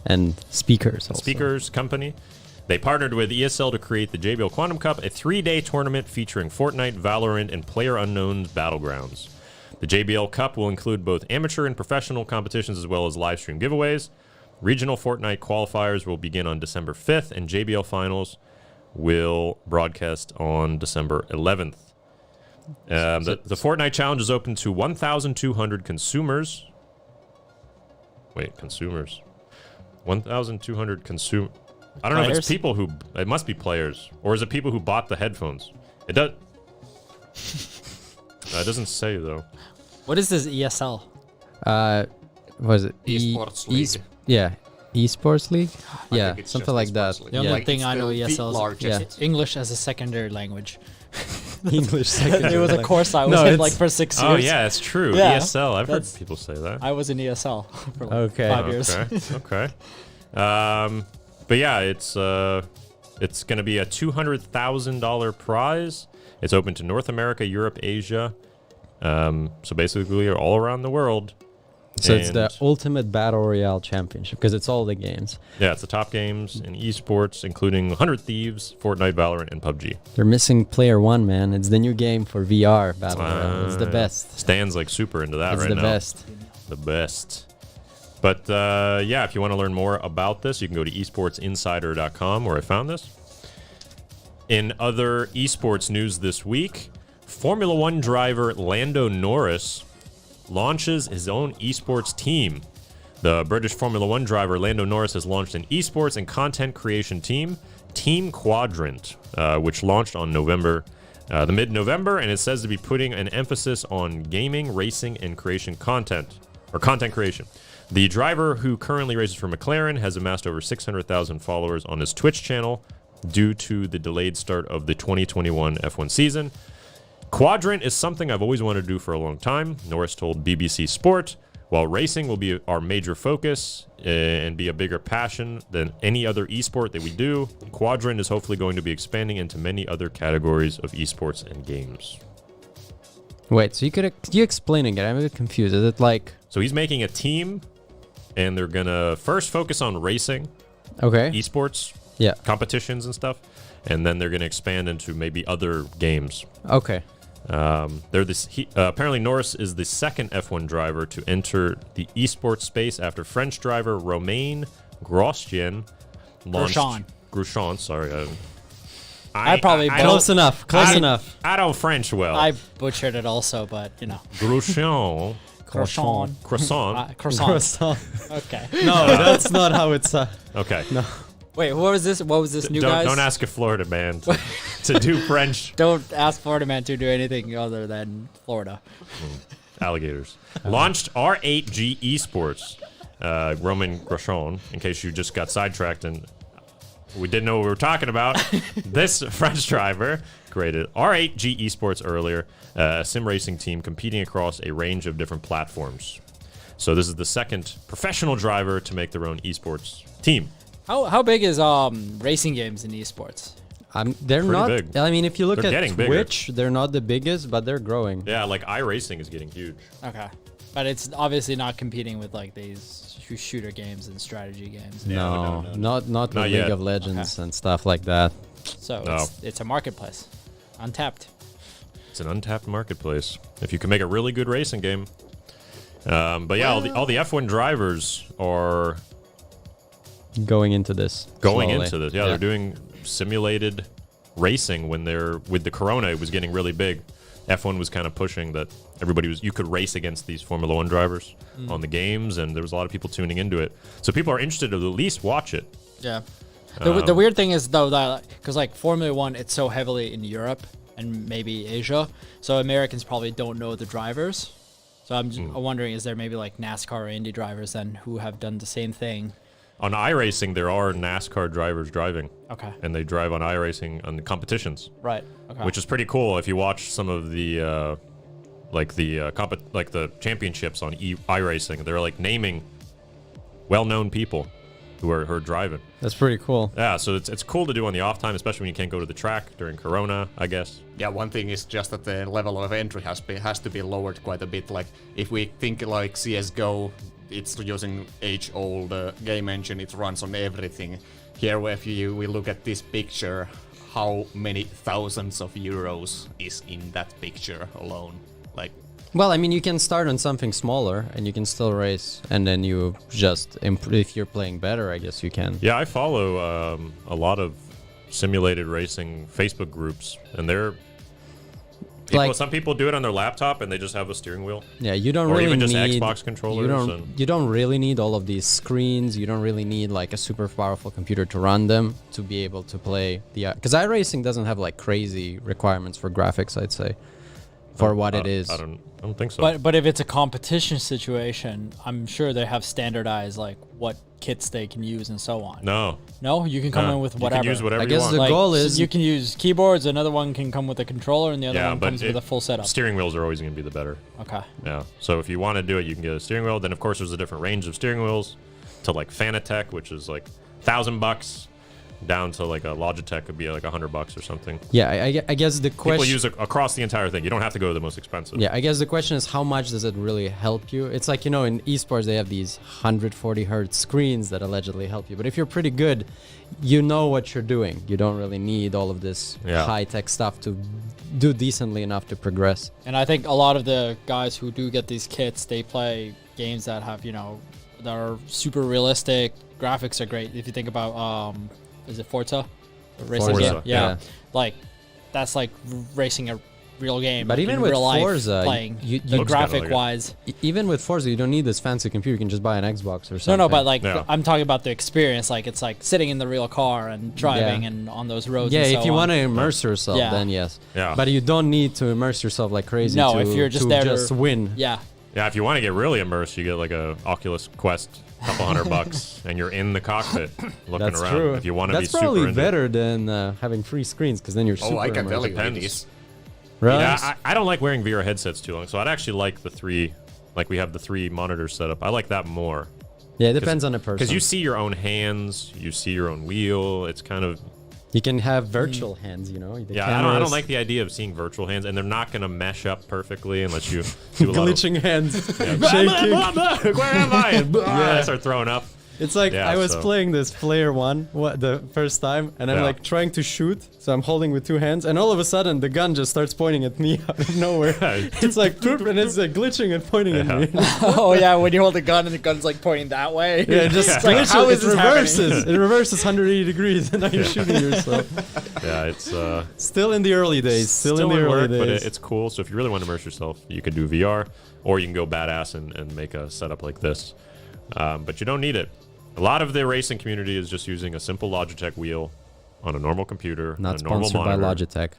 and speakers. Also. speakers company. They partnered with ESL to create the JBL Quantum Cup, a 3-day tournament featuring Fortnite, Valorant, and PlayerUnknown's Battlegrounds. The JBL Cup will include both amateur and professional competitions as well as live stream giveaways. Regional Fortnite qualifiers will begin on December 5th, and JBL Finals will broadcast on December 11th. The Fortnite Challenge is open to 1,200 consumers. Wait, consumers. 1,200 consumers. I don't know if it's people who... It must be players. Or is it people who bought the headphones? It does... It doesn't say, though. What is this ESL? was it Esports League. yeah, Esports League. I Yeah, think it's something just like that. Esports League. The only Yeah, Like, thing it's I know the ESL is largest. English as a secondary language. English second. It was a course I was No, in it's- like for 6 years. Oh yeah, that's true. Yeah, ESL. I've heard that's- people say that. I was in ESL for like Okay. 5 years. Okay. But yeah, it's going to be a $200,000 prize. It's open to North America, Europe, Asia. So basically, all around the world. So it's the And- ultimate battle royale championship because it's all the games. Yeah, it's the top games in esports, including 100 Thieves, Fortnite, Valorant, and PUBG. They're missing Player One, man. It's the new game for VR battle royale. It's the best. Stan's like super into that It's right the now. best. The best. But yeah, if you want to learn more about this, you can go to esportsinsider.com where I found this. In other esports news this week, Formula One driver Lando Norris launches his own esports team. The British Formula One driver Lando Norris has launched an esports and content creation team, Team Quadrant, which launched on the mid-November, and it says to be putting an emphasis on gaming, racing, and content creation. The driver, who currently races for McLaren, has amassed over 600,000 followers on his Twitch channel due to the delayed start of the 2021 F1 season. Quadrant is something I've always wanted to do for a long time, Norris told BBC Sport. While racing will be our major focus and be a bigger passion than any other esport that we do, Quadrant is hopefully going to be expanding into many other categories of esports and games. Wait, so could you explain again? I'm a bit confused. Is it like So he's making a team, and they're going to first focus on racing, okay? esports, Yeah. competitions and stuff, and then they're going to expand into maybe other games. Okay. Apparently Norris is the second F1 driver to enter the esports space after French driver Romain Grosjean launched. Grosjean, sorry. I probably Close enough. Close enough. I don't French well. I butchered it also, but you know. Grosjean. Croissant. Croissant. Croissant. Okay. No, that's not how it's. Okay. No. Wait, what was this? What was this new guys? Don't ask a Florida man to do French. Don't ask Florida man to do anything other than Florida. Alligators. Launched R8G Esports. Roman Grosjean, in case you just got sidetracked and we didn't know what we were talking about. This French driver created R8G Esports earlier, a sim racing team competing across a range of different platforms. So this is the second professional driver to make their own esports team. How big is racing games in esports? They're Pretty not. big. I mean, if you look They're at getting bigger. Twitch, they're not the biggest, but they're growing. Yeah, like iRacing is getting huge. Okay, but it's obviously not competing with like these shooter games and strategy games. No, not Not with yet. League of Legends and stuff like that. So No. it's a marketplace, untapped. It's an untapped marketplace. If you can make a really good racing game. But yeah, all the F1 drivers are Going into this. going slowly. into this. Yeah, they're doing simulated racing when they're with the Corona. It was getting really big. F1 was kind of pushing that you could race against these Formula One drivers on the games, and there was a lot of people tuning into it. So people are interested to at least watch it. Yeah. The weird thing is though that because like Formula One, it's so heavily in Europe and maybe Asia, so Americans probably don't know the drivers. So I'm just wondering, is there maybe like NASCAR or Indy drivers then who have done the same thing? On iRacing, there are NASCAR drivers driving, Okay. and they drive on iRacing on the competitions, Right. Okay. which is pretty cool. If you watch some of the the championships on iRacing, they're like naming well-known people who are driving. That's pretty cool. Yeah, so it's cool to do on the off time, especially when you can't go to the track during Corona, I guess. Yeah, one thing is just that the level of entry has to be lowered quite a bit. Like if we think like CS:GO, it's using age-old game engine. It runs on everything. Here, if we look at this picture, how many thousands of euros is in that picture alone? Like, Well, I mean, you can start on something smaller and you can still race, and then you just if you're playing better, I guess you can. Yeah, I follow a lot of simulated racing Facebook groups, and some people do it on their laptop and they just have a steering wheel. Yeah, you don't Or really even just need Xbox controllers You don't really need all of these screens. You don't really need like a super powerful computer to run them to be able to play the. Because iRacing doesn't have like crazy requirements for graphics, I'd say. for what it is. I don't think so. But if it's a competition situation, I'm sure they have standardized like what kits they can use and so on. No, you can come in with whatever. You can use whatever I you guess want. the Like, goal so is you can use keyboards. Another one can come with a controller, and the other one comes with a full setup. Steering wheels are always going to be the better. Okay. Yeah. So if you want to do it, you can get a steering wheel. Then of course there's a different range of steering wheels, to like Fanatec, which is like $1,000, down to like a Logitech could be like $100 or something. Yeah, I guess the question. People use it across the entire thing. You don't have to go to the most expensive. Yeah, I guess the question is how much does it really help you? It's like, you know, in esports they have these 140 hertz screens that allegedly help you. But if you're pretty good, you know what you're doing. You don't really need all of this high-tech stuff to do decently enough to progress. And I think a lot of the guys who do get these kits, they play games that have, you know, that are super realistic. Graphics are great. If you think about, is it Forza? The racing Forza, game? Yeah. Like, that's like racing a real game. But even in with real life Forza, playing, you the looks kinda like graphic wise. even with Forza, you don't need this fancy computer. You can just buy an Xbox or something. No, but like, Yeah. I'm talking about the experience. Like, it's like sitting in the real car and driving and on those roads. yeah, and if so you on. want to immerse yourself, Yeah. then yes. Yeah. But you don't need to immerse yourself like crazy. No, to, if you're just to there to- just win. Yeah. Yeah, if you want to get really immersed, you get like a Oculus Quest, couple $100, and you're in the cockpit looking That's around. true. If you want to be That's super probably into it. better than having free screens, because then you're super Oh, I can tell immersive. you it Depends. is. Right? Yeah, I don't like wearing VR headsets too long, so I'd actually like the three. Like we have the 3 monitors set up. I like that more. Yeah, it depends on the person. Because you see your own hands, you see your own wheel. It's kind of You can have virtual hands, you know. The I don't cameras- like the idea of seeing virtual hands, and they're not going to mesh up perfectly unless you do a lot glitching hands, of shaking. Where am I? I start throwing up. It's like Yeah, I was so- playing this player one the first time, and I'm Yeah. like trying to shoot, so I'm holding with 2 hands, and all of a sudden the gun just starts pointing at me out of nowhere. It's like poop, and it's like glitching and pointing at me. Oh yeah, when you hold the gun and the gun's like pointing that way. Yeah, it just It's like, glitches. how is It this reverses. It reverses 180 degrees, and now you're shooting yourself. Yeah, it's Still in the early days. Still in the early work, but days. it's cool. So if you really want to immerse yourself, you can do VR, or you can go badass and make a setup like this. But you don't need it. A lot of the racing community is just using a simple Logitech wheel on a normal computer, Not on a normal sponsored by monitor. Logitech.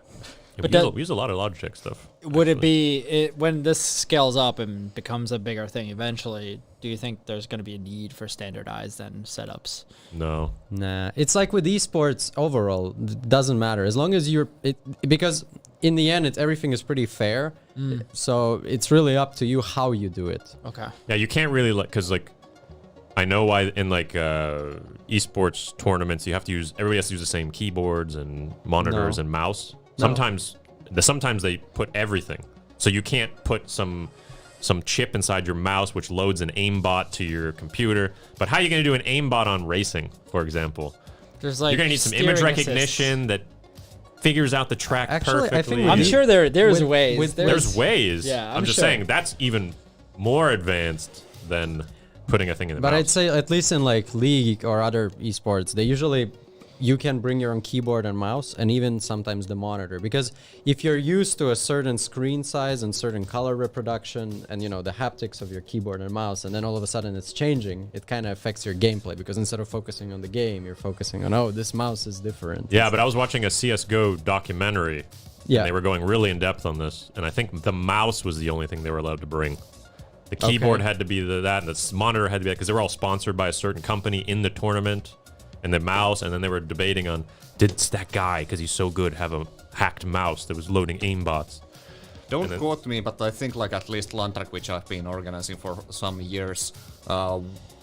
Yeah, But we use a lot of Logitech stuff. Would it actually. be when this scales up and becomes a bigger thing eventually? Do you think there's going to be a need for standardized then setups? No. Nah, it's like with esports overall. Doesn't matter as long as you're because in the end, everything is pretty fair. So it's really up to you how you do it. Okay. Yeah, you can't really because like I know why in like esports tournaments everybody has to use the same keyboards and monitors No. and mouse. No. Sometimes they put everything, so you can't put some chip inside your mouse which loads an aimbot to your computer. But how are you going to do an aimbot on racing, for example? There's like You're going to need some image steering recognition that figures out the track Actually, I think perfectly. with I'm the- sure there's with- ways. with- There's ways. Yeah, I'm I'm just sure. saying that's even more advanced than putting a thing in the But mouse. I'd say at least in like League or other esports, they usually you can bring your own keyboard and mouse, and even sometimes the monitor, because if you're used to a certain screen size and certain color reproduction and you know the haptics of your keyboard and mouse, and then all of a sudden it's changing, it kind of affects your gameplay, because instead of focusing on the game, you're focusing on, oh, this mouse is different. Yeah, but I was watching a CSGO documentary. Yeah. And they were going really in depth on this, and I think the mouse was the only thing they were allowed to bring. The keyboard had to be that, and the monitor had to be that, because they were all sponsored by a certain company in the tournament, and the mouse, and then they were debating on, did that guy, because he's so good, have a hacked mouse that was loading aimbots? Don't quote me, but I think like at least Landtrack, which I've been organizing for some years,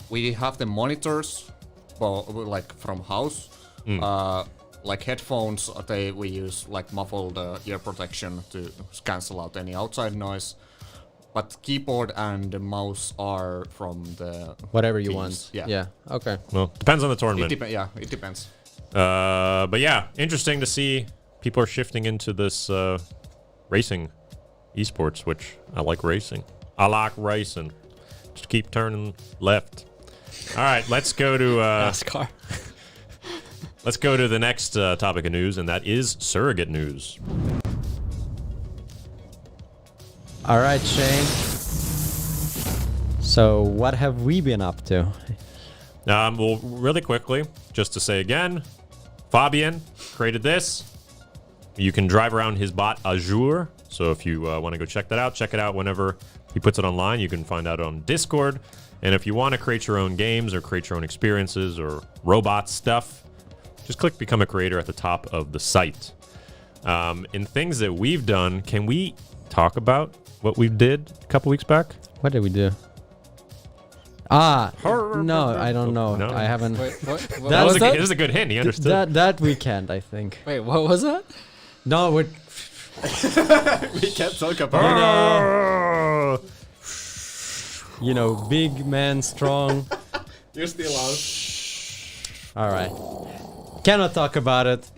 we have the monitors, like from house. Like headphones, we use like muffled ear protection to cancel out any outside noise. But keyboard and mouse are from the Whatever you teams. want. Yeah. Yeah. Okay. Well, depends on the It tournament. it depends. But yeah, interesting to see people are shifting into this racing esports, which I like racing. I like racing. Just keep turning left. All right, let's go to NASCAR. let's go to the next topic of news, and that is surrogate news. All right, Shane. So what have we been up to? Well, really quickly, just to say again, Fabian created this. You can drive around his bot Azure. So if you want to go check it out whenever he puts it online. You can find out on Discord. And if you want to create your own games or create your own experiences or robot stuff, just click Become a Creator at the top of the site. In things that we've done, can we talk about what we did a couple weeks back? What did we do? No, I don't know. No? I haven't. Wait, what That was that? It was a good hint. He understood. That weekend, I think. Wait, what was that? No, we're. We can't talk about it. You know, big man, strong. You're still out. All right. Cannot talk about it.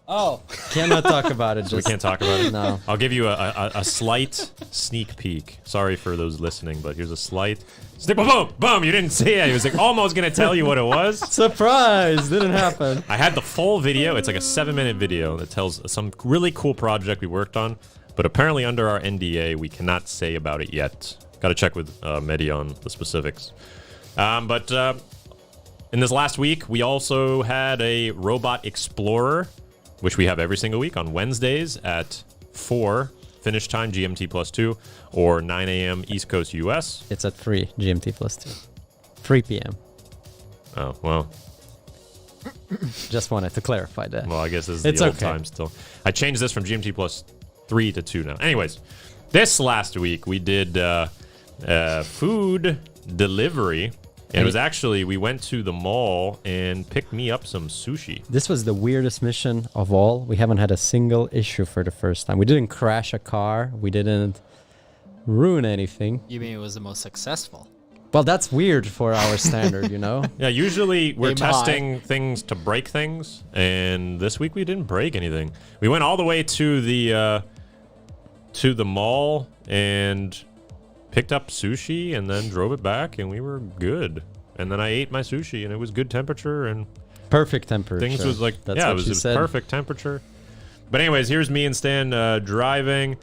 Oh. Cannot talk about it. Just We can't talk about it. No. I'll give you a slight sneak peek. Sorry for those listening, but here's a slight. Boom, boom! You didn't see it. He was like almost gonna tell you what it was. Surprise! Didn't happen. I had the full video. It's like a 7-minute video that tells some really cool project we worked on, but apparently under our NDA, we cannot say about it yet. Got to check with Mehdi on the specifics. But in this last week, we also had a Robot Explorer, which we have every single week on Wednesdays at 4 finish time GMT +2 or 9 a.m. East Coast US. It's at 3 GMT +2. 3 p.m. Oh, well. Just wanted to clarify that. Well, I guess this is It's the old okay. time still. I changed this from GMT +3 to 2 now. Anyways, this last week we did food delivery. And it was actually, we went to the mall and picked me up some sushi. This was the weirdest mission of all. We haven't had a single issue for the first time. We didn't crash a car. We didn't ruin anything. You mean it was the most successful? Well, that's weird for our standard, you know? Yeah, usually we're Aim high. testing things to break things, and this week we didn't break anything. We went all the way to the mall and picked up sushi and then drove it back, and we were good. And then I ate my sushi, and it was good temperature, and Perfect temperature. things was like, That's yeah, what it was, she it was said. perfect temperature. But anyways, here's me and Stan driving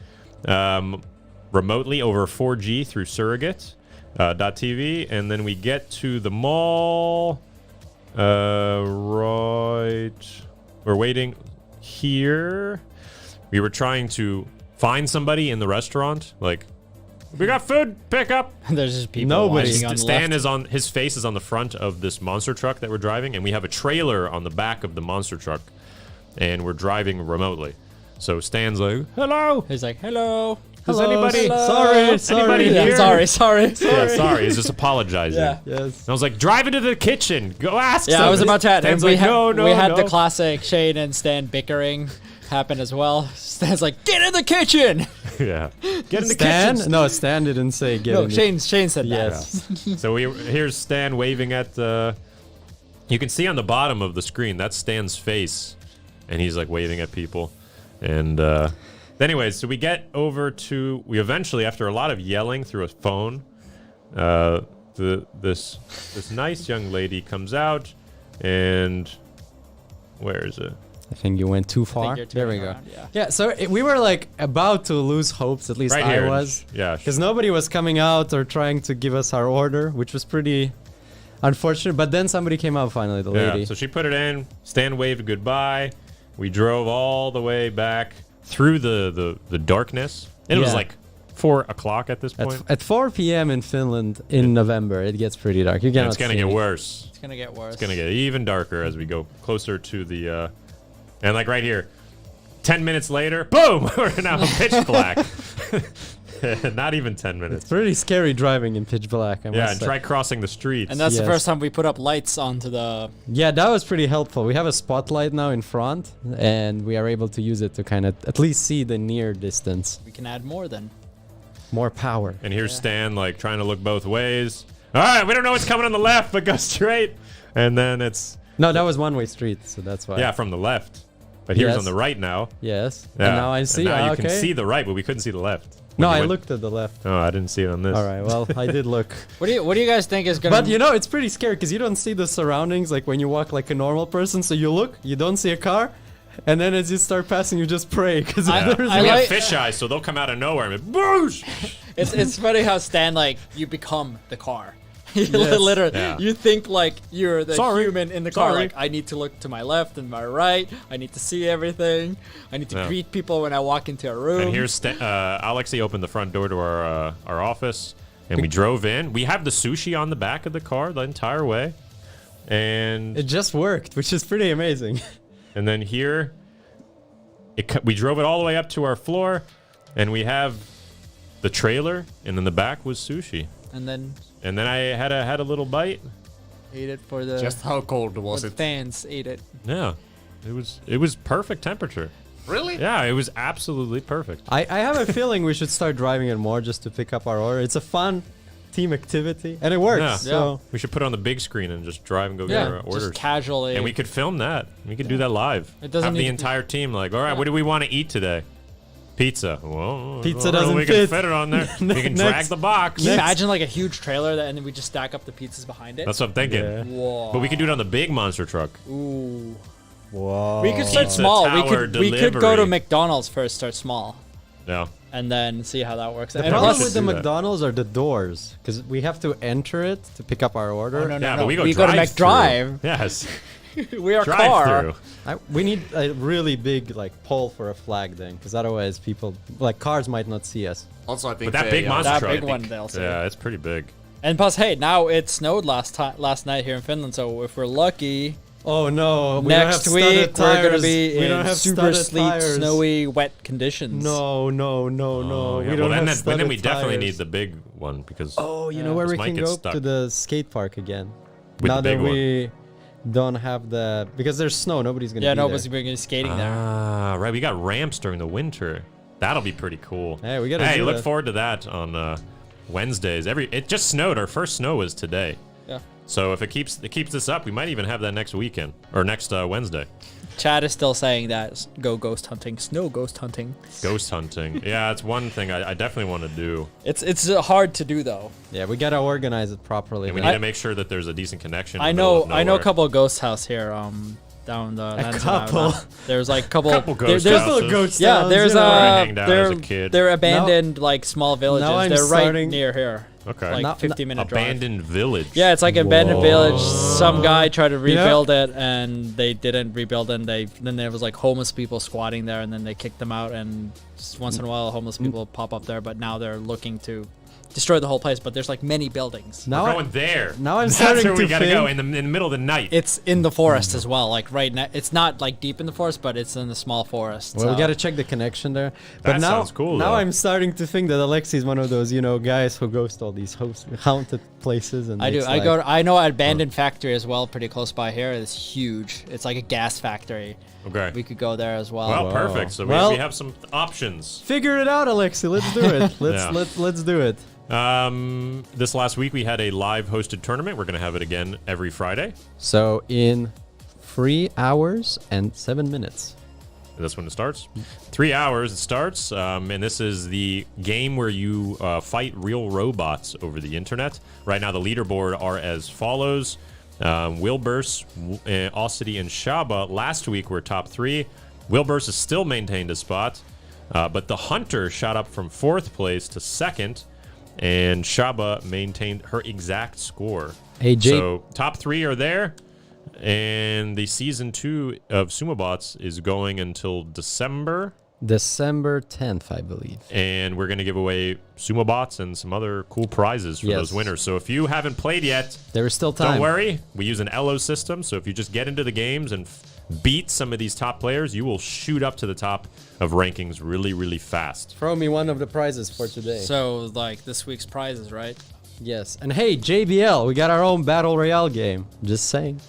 remotely over 4G through Surrogate.TV, and then we get to the mall. Right, we're waiting here. We were trying to find somebody in the restaurant, like, we got food, pick up. There's just people Nobody. watching on the Stan left. his face is on the front of this monster truck that we're driving, and we have a trailer on the back of the monster truck, and we're driving remotely. So Stan's like, hello. He's like, hello. Does Hello, anybody? Sorry. Anybody Yeah, here? sorry. Yeah, sorry. He's just apologizing. Yeah. Yes. And I was like, drive into the kitchen. Go ask. Yeah, I was about to add. Stan's we like, no, we had no. the classic Shane and Stan bickering happen as well. Stan's like, get in the kitchen. Yeah. Get in the Stan? kitchen. No, Stan didn't say get No, in. Shane said that. Yes. So here's Stan waving at the. You can see on the bottom of the screen that's Stan's face, and he's like waving at people. And anyways, so we get over to. We eventually, after a lot of yelling through a phone, this nice young lady comes out, and where is it? I think you went too far. you're There we turning go. around, yeah. Yeah, so we were like about to lose hopes, at least Right I here. was. Yeah. Because nobody was coming out or trying to give us our order, which was pretty unfortunate. But then somebody came out finally, the lady. Yeah, so she put it in. Stan waved goodbye. We drove all the way back through the darkness. And it was Yeah. like 4 o'clock at this point. At 4 p.m. in Finland in November, it gets pretty dark. You And cannot it's gonna see get anything. worse. It's gonna get worse. It's gonna get even darker as we go closer to the and like right here, 10 minutes later, boom, we're now pitch black. Not even 10 minutes. It's pretty scary driving in pitch black. I Yeah, must and say. try crossing the streets. And that's the Yes. first time we put up lights onto the. Yeah, that was pretty helpful. We have a spotlight now in front, and we are able to use it to kind of at least see the near distance. We can add more then. More power. And here's Stan like trying to look both ways. All right, we don't know what's coming on the left, but go straight. And then it's No, that was one-way street, so that's why. yeah from the left. But here's Yes. on the right now. Yes. Yeah. And now I see. And now you okay. can see the right, but we couldn't see the left. No, When you I went- looked at the left. Oh, I didn't see it on this. All right. Well, I did look. What do you guys think is gonna? But you know, it's pretty scary because you don't see the surroundings like when you walk like a normal person. So you look, you don't see a car, and then as you start passing, you just pray because I- there's I We like- have fish eyes, so they'll come out of nowhere and be, boosh! it's funny how Stan like you become the car. Literally, Yeah. you think like you're the Sorry. human in the car. Sorry. Like, I need to look to my left and my right. I need to see everything. I need to Yeah. greet people when I walk into a room. And here's Alexei opened the front door to our office, and we drove in. We have the sushi on the back of the car the entire way, and It just worked, which is pretty amazing. and then here, we drove it all the way up to our floor, and we have the trailer, and in the back was sushi. and then And then I had a little bite. ate it for the Just how cold was the it? fans. Ate it. Yeah, it was perfect temperature. Really? Yeah, it was absolutely perfect. I have a feeling we should start driving it more just to pick up our order. It's a fun team activity, and it works. Yeah. So We should put it on the big screen and just drive and go get Yeah, our orders. just casually. And we could film that. We could do that live. It doesn't have need the to be- entire team like, all right, Yeah. what do we want to eat today? Pizza. Well, Pizza I don't know, doesn't we fit. can fit it on there. We can drag Next. the box. Can you Next. imagine like a huge trailer that, and then we just stack up the pizzas behind it? That's what I'm thinking. Yeah. Whoa. But we could do it on the big monster truck. Ooh. whoa. We could start Pizza small. tower We could go to delivery. McDonald's first, start small, Yeah. and then see how that works. The And problem plus- with the do that. McDonald's are the doors, because we have to enter it to pick up our order. Oh, no, no, Yeah, no. but we go to drive-through. McDrive. Yes. We are Drive car. through. We need a really big like pole for a flag then, because otherwise people like cars might not see us. Also, I think But that big monster That truck. big one, they'll say. Yeah, it's pretty big. And plus, hey, now it snowed last night here in Finland. So if we're lucky, Oh no! next week we're gonna be we don't in have super studded sleet, tires. snowy, wet conditions. No, no, no, no. Oh, yeah. We don't well, have then studded we definitely tires. need the big one because Oh, you Yeah. know where This we might can get go stuck. to the skate park again. With now the big that one. we don't have the because there's snow, nobody's gonna. Yeah, be nobody's there. going to be skating there. Ah, right. We got ramps during the winter. That'll be pretty cool. Hey, we gotta Hey, do look that. forward to that on Wednesdays. It just snowed. Our first snow was today. Yeah. So if it keeps this up, we might even have that next weekend or next Wednesday. Chad is still saying that go ghost hunting, snow ghost hunting. Ghost hunting. Yeah, it's one thing I definitely want to do. It's hard to do though. Yeah, we gotta organize it properly. And we man. need to make sure that there's a decent connection. in I the middle know of a nowhere. couple of ghost house here down the Landsbauer. couple. There's like couple ghost there's houses. ghost yeah, towns, there's you know. Where I hanged out as a they're kid. they're abandoned like small villages. I'm They're right starting- near here. Okay. Like Now- 50-minute drive. Abandoned village. Yeah, it's like an abandoned village. Some guy tried to know- rebuild it, and they didn't rebuild it. And then there was like homeless people squatting there, and then they kicked them out. And just once in a while, homeless people pop up there. But now they're looking to destroy the whole place. But there's like many buildings. Now We're I- going there. now I'm That's starting where we to gotta go think- in the middle of the night. It's in the forest as well. Like right now, it's not like deep in the forest, but it's in the small forest. Well, we so- gotta check the connection there. That But now, sounds cool, now though. I'm starting to think that Alexei's one of those, guys who goes to all these haunted places and I do. makes, I like- go. I know an abandoned factory as well, pretty close by here. It's huge. It's like a gas factory. Okay. We could go there as well. Well, Wow. perfect. So Well- we have some options. Figure it out, Alexei. Let's do it. Yeah. Let's do it. This last week we had a live hosted tournament. We're gonna have it again every Friday. So in 3 hours and 7 minutes. That's when it starts. 3 hours it starts, and this is the game where you fight real robots over the internet. Right now, the leaderboard are as follows: Wilburst, Ossity, and Shaba. Last week were top 3. Wilburst has still maintained a spot, but the Hunter shot up from 4th place to 2nd, and Shaba maintained her exact score. Hey, Jay. So top 3 are there. And the season 2 of Sumobots is going until December, December 10th, I believe. and we're going to give away Sumobots and some other cool prizes for Yes. those winners. So if you haven't played yet, There is still time. don't worry. We use an LO system, so if you just get into the games and beat some of these top players, you will shoot up to the top of rankings really, really fast. Throw me one of the prizes for today. So like this week's prizes, right? Yes. And hey, JBL, we got our own Battle Royale game. Just saying.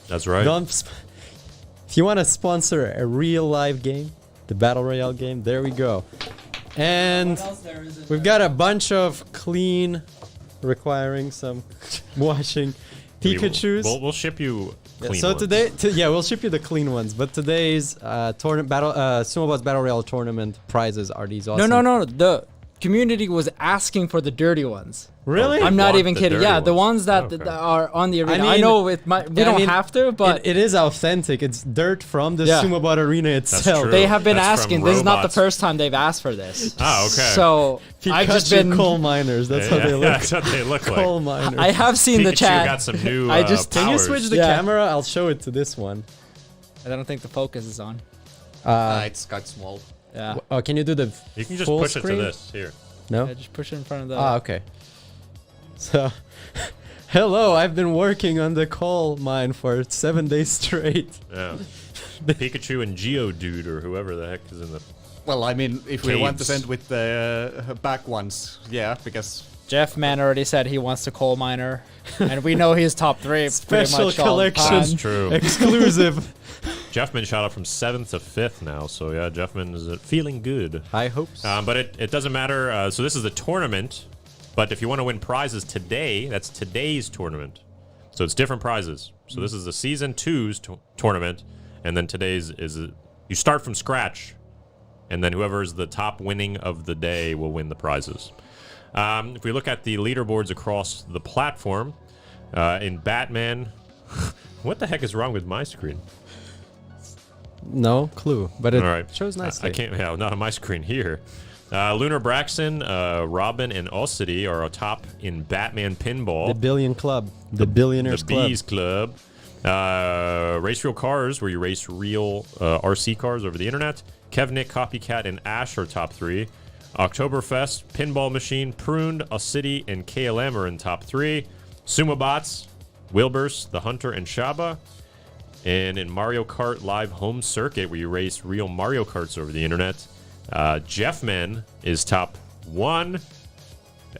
That's right. If you want to sponsor a real live game, the Battle Royale game, there we go. And we've got a bunch of clean, requiring some washing Pikachus. We'll ship you clean So ones. today, we'll ship you the clean ones. But today's Sumobots Battle Royale tournament prizes are these awesome. No. community was asking for the dirty ones. Really? I'm not want even the kidding. dirty Yeah, the ones. ones that, Okay. that are on the arena. I mean, know we don't have to, but it is authentic. It's dirt from the Yeah. Sumobot arena itself. true. they have been That's from asking. This is not the Robots. first time they've asked for this. Oh, okay. So I've Pikachu just been. coal miners. That's how they look. That's what they look like. Coal miners. I have seen the Pikachu chat. got some new I just- Can you powers. switch the Yeah. camera? I'll show it to this one. I don't think the focus is on. It's quite small. Yeah. Oh, can you do the You can just full push screen? it to this. Here. No? Yeah, just push it in front of the. Ah, okay. So, hello, I've been working on the coal mine for 7 days straight. Yeah. Pikachu and Geodude or whoever the heck is in the... Well, I mean, if we want to Caves. send with the back ones, yeah, because Jeff Man already said he wants the coal miner, and we know he's top 3 pretty Special much all the collection. time. That's true. Exclusive. Jeffman shot up from 7th to 5th now, so yeah, Jeffman is feeling good. High hopes. But it doesn't matter. So this is the tournament, but if you want to win prizes today, that's today's tournament. So it's different prizes. So this is the Season 2's tournament, and then today's is... you start from scratch, and then whoever is the top winning of the day will win the prizes. If we look at the leaderboards across the platform, in Batman... what the heck is wrong with my screen? No clue, but it All right. shows nicely. I can't. Yeah, not on my screen here. Lunar Braxton, Robin, and Ossity are atop in Batman Pinball. The Billion Club. The Billionaires The Club. Bees Club. Race Real Cars, where you race real RC cars over the internet. Kevnik, Copycat, and Ash are top 3. Oktoberfest, Pinball Machine, Pruned, Ossity, and KLM are in top 3. Sumobots, Wilburst, The Hunter, and Shaba. And in Mario Kart Live Home Circuit, where you race real Mario Karts over the internet, Jeffman is top 1,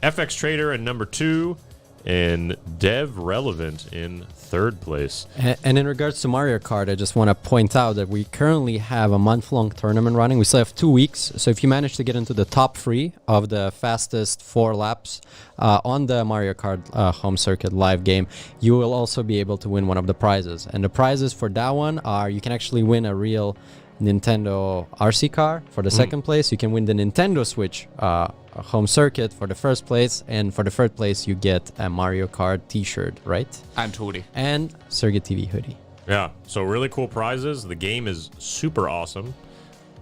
FX Trader in number 2, and Dev Relevant in 3rd place. And in regards to Mario Kart, I just want to point out that we currently have a month-long tournament running. We still have 2 weeks. So if you manage to get into the top 3 of the fastest 4 laps on the Mario Kart home circuit live game, you will also be able to win one of the prizes. And the prizes for that one are you can actually win a real Nintendo RC car for the second place. You can win the Nintendo Switch home circuit for the first place, and for the third place you get a Mario Kart t-shirt, right? and hoodie. And SurrogateTV hoodie. Yeah, so really cool prizes. The game is super awesome.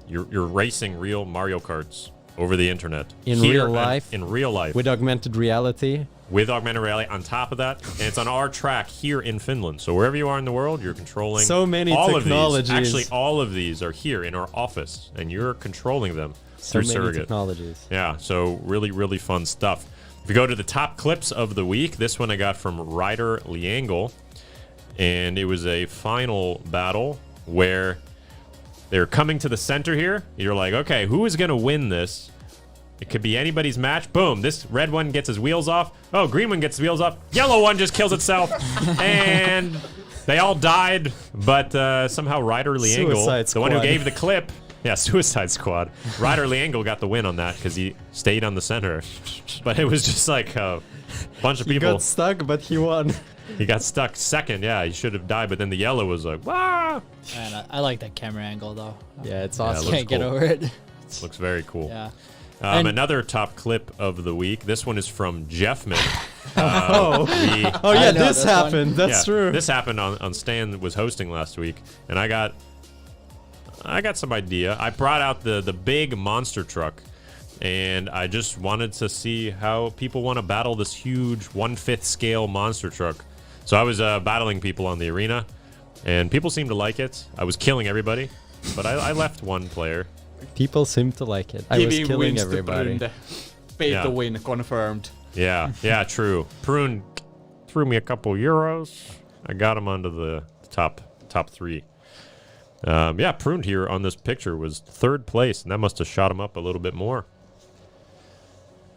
You're racing real Mario Karts over the internet. In Here real life? In real life. With augmented reality. With augmented reality on top of that, and it's on our track here in Finland. So wherever you are in the world, you're controlling So many all technologies. of these. Actually, all of these are here in our office, and you're controlling them So through many Surrogate. technologies. Yeah, so really, really fun stuff. If we go to the top clips of the week, this one I got from Ryder Liangle, and it was a final battle where they're coming to the center here. You're like, okay, who is going to win this? It could be anybody's match. Boom, this red one gets his wheels off. Oh, green one gets his wheels off. Yellow one just kills itself. And they all died, but somehow Ryder Liangle, Suicide the one who Squad. gave the clip, yeah, Suicide Squad. Ryder Liangle got the win on that because he stayed on the center. But it was just like a bunch of He people. got stuck, but he won. He got stuck second. Yeah, he should have died, but then the yellow was like, "Wah!" Man, I like that camera angle though. Yeah, it's Yeah, it awesome. looks Can't get cool. over it. Looks very cool. Yeah. And- Another top clip of the week. This one is from Jeffman. Oh, We- oh yeah, I know this this one. happened. That's yeah, true. This happened on Stan was hosting last week, and I got some idea. I brought out the big monster truck, and I just wanted to see how people want to battle this huge 1/5 scale monster truck. So I was battling people on the arena, and people seemed to like it. I was killing everybody, but I left one player. People seem to like it. I was Giving killing wins to everybody. Brunde. Pay Yeah. to win, confirmed. Yeah, true. Prune threw me a couple euros. I got him onto the top 3. Yeah, Prune here on this picture was 3rd place, and that must have shot him up a little bit more.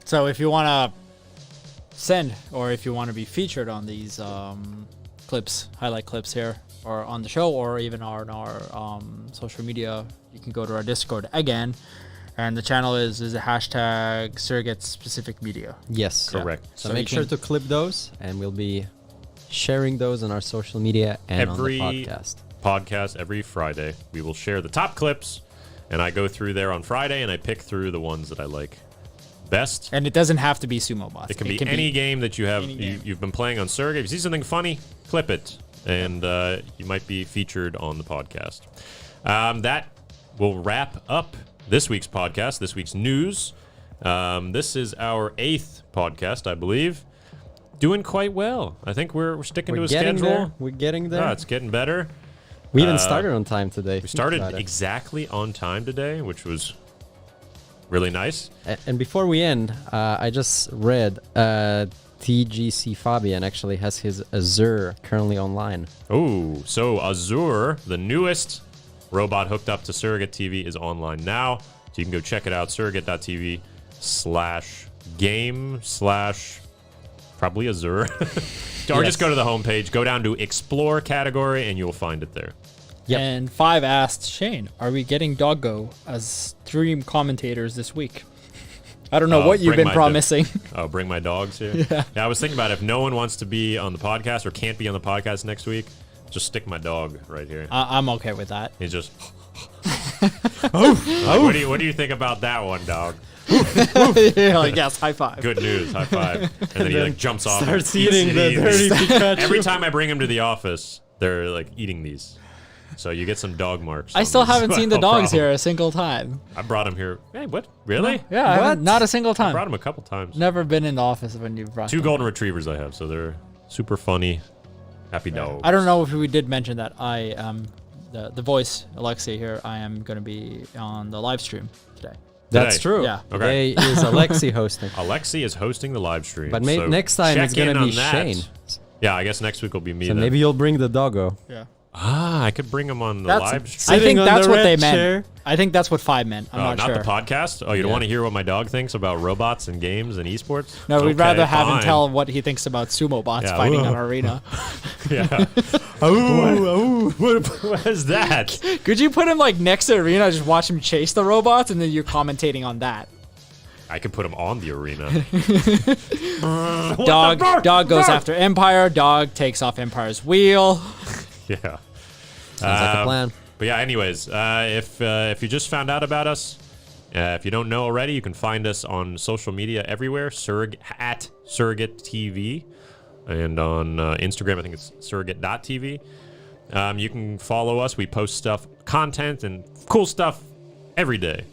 So if you want to send, or if you want to be featured on these clips, highlight clips here, or on the show, or even on our social media, you can go to our Discord again, and the channel is a hashtag Surrogate Specific Media. Yes. Correct. So So make you sure can- to clip those, and we'll be sharing those on our social media and Every on the podcast. podcast every Friday, we will share the top clips, and I go through there on Friday, and I pick through the ones that I like. best. And it doesn't have to be Sumo Bots. It can be any game that you have you've been playing on Surrogate. If you see something funny, clip it, and you might be featured on the podcast. That will wrap up this week's podcast, this week's news. This is our 8th podcast, I believe. Doing quite well. I think we're sticking to a schedule. There. We're getting there. It's getting better. We even started on time today. We started exactly on time today, which was really nice. And before we end, I just read TGC Fabian actually has his Azure currently online. Oh, so Azure, the newest robot hooked up to Surrogate TV, is online now. So you can go check it out, surrogate.tv/game/ Azure. Or just go to the homepage, go down to Explore category, and you'll find it there. Yep. And 5 asked Shane, are we getting Doggo as stream commentators this week? I don't know what you've been promising. Bring my dogs here? Yeah, I was thinking about if no one wants to be on the podcast or can't be on the podcast next week, just stick my dog right here. I'm okay with that. He's just... What do you think about that one, dog? Yes, high five. Good news, high five. And then he like jumps off. Starts eating the dirty Pikachu. Every time I bring him to the office, they're like eating these. So you get some dog marks. I still haven't seen the dogs here a single time. I brought him here. Hey, what? Really? Yeah, not a single time. I brought him a couple times. Never been in the office when you brought 2 them. golden retrievers I have, so they're super funny, happy dogs. I don't know if we did mention that I the voice Alexei here. I am going to be on the live stream today. That's true. Yeah. Okay. Today is Alexei hosting. Alexei is hosting the live stream. But so next time it's going to be Shane. Yeah, I guess next week will be me. So then. maybe you'll bring the doggo. Yeah. I could bring him on the live stream. I think on that's the what red they meant. chair. I think that's what 5 meant. I'm not sure. Not the podcast? Oh, you don't want to hear what my dog thinks about robots and games and esports? No, we'd rather have him fine. tell what he thinks about sumo bots Yeah, fighting whoa. on Arena. Yeah. What is that? Could you put him like next to Arena, just watch him chase the robots, and then you're commentating on that? I could put him on the arena. Dog goes after Empire. Dog takes off Empire's wheel. Yeah. Sounds like a plan. But yeah, anyways, if you just found out about us, if you don't know already, you can find us on social media everywhere, at SurrogateTV, and on Instagram, I think it's surrogate.tv. You can follow us. We post content and cool stuff every day.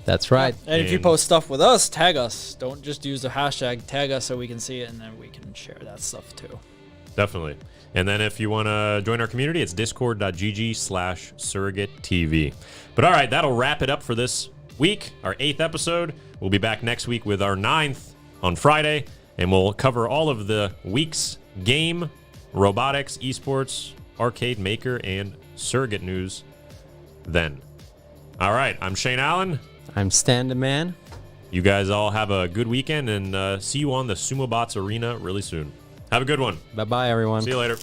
That's right. And if you post stuff with us, tag us. Don't just use the hashtag. Tag us so we can see it, and then we can share that stuff too. Definitely. And then if you want to join our community, it's discord.gg/surrogatetv. But all right, that'll wrap it up for this week, our 8th episode. We'll be back next week with our 9th on Friday, and we'll cover all of the week's game, robotics, esports, arcade maker, and surrogate news then. All right, I'm Shane Allen. I'm Stan the Man. You guys all have a good weekend, and see you on the Sumo Bots Arena really soon. Have a good one. Bye-bye, everyone. See you later.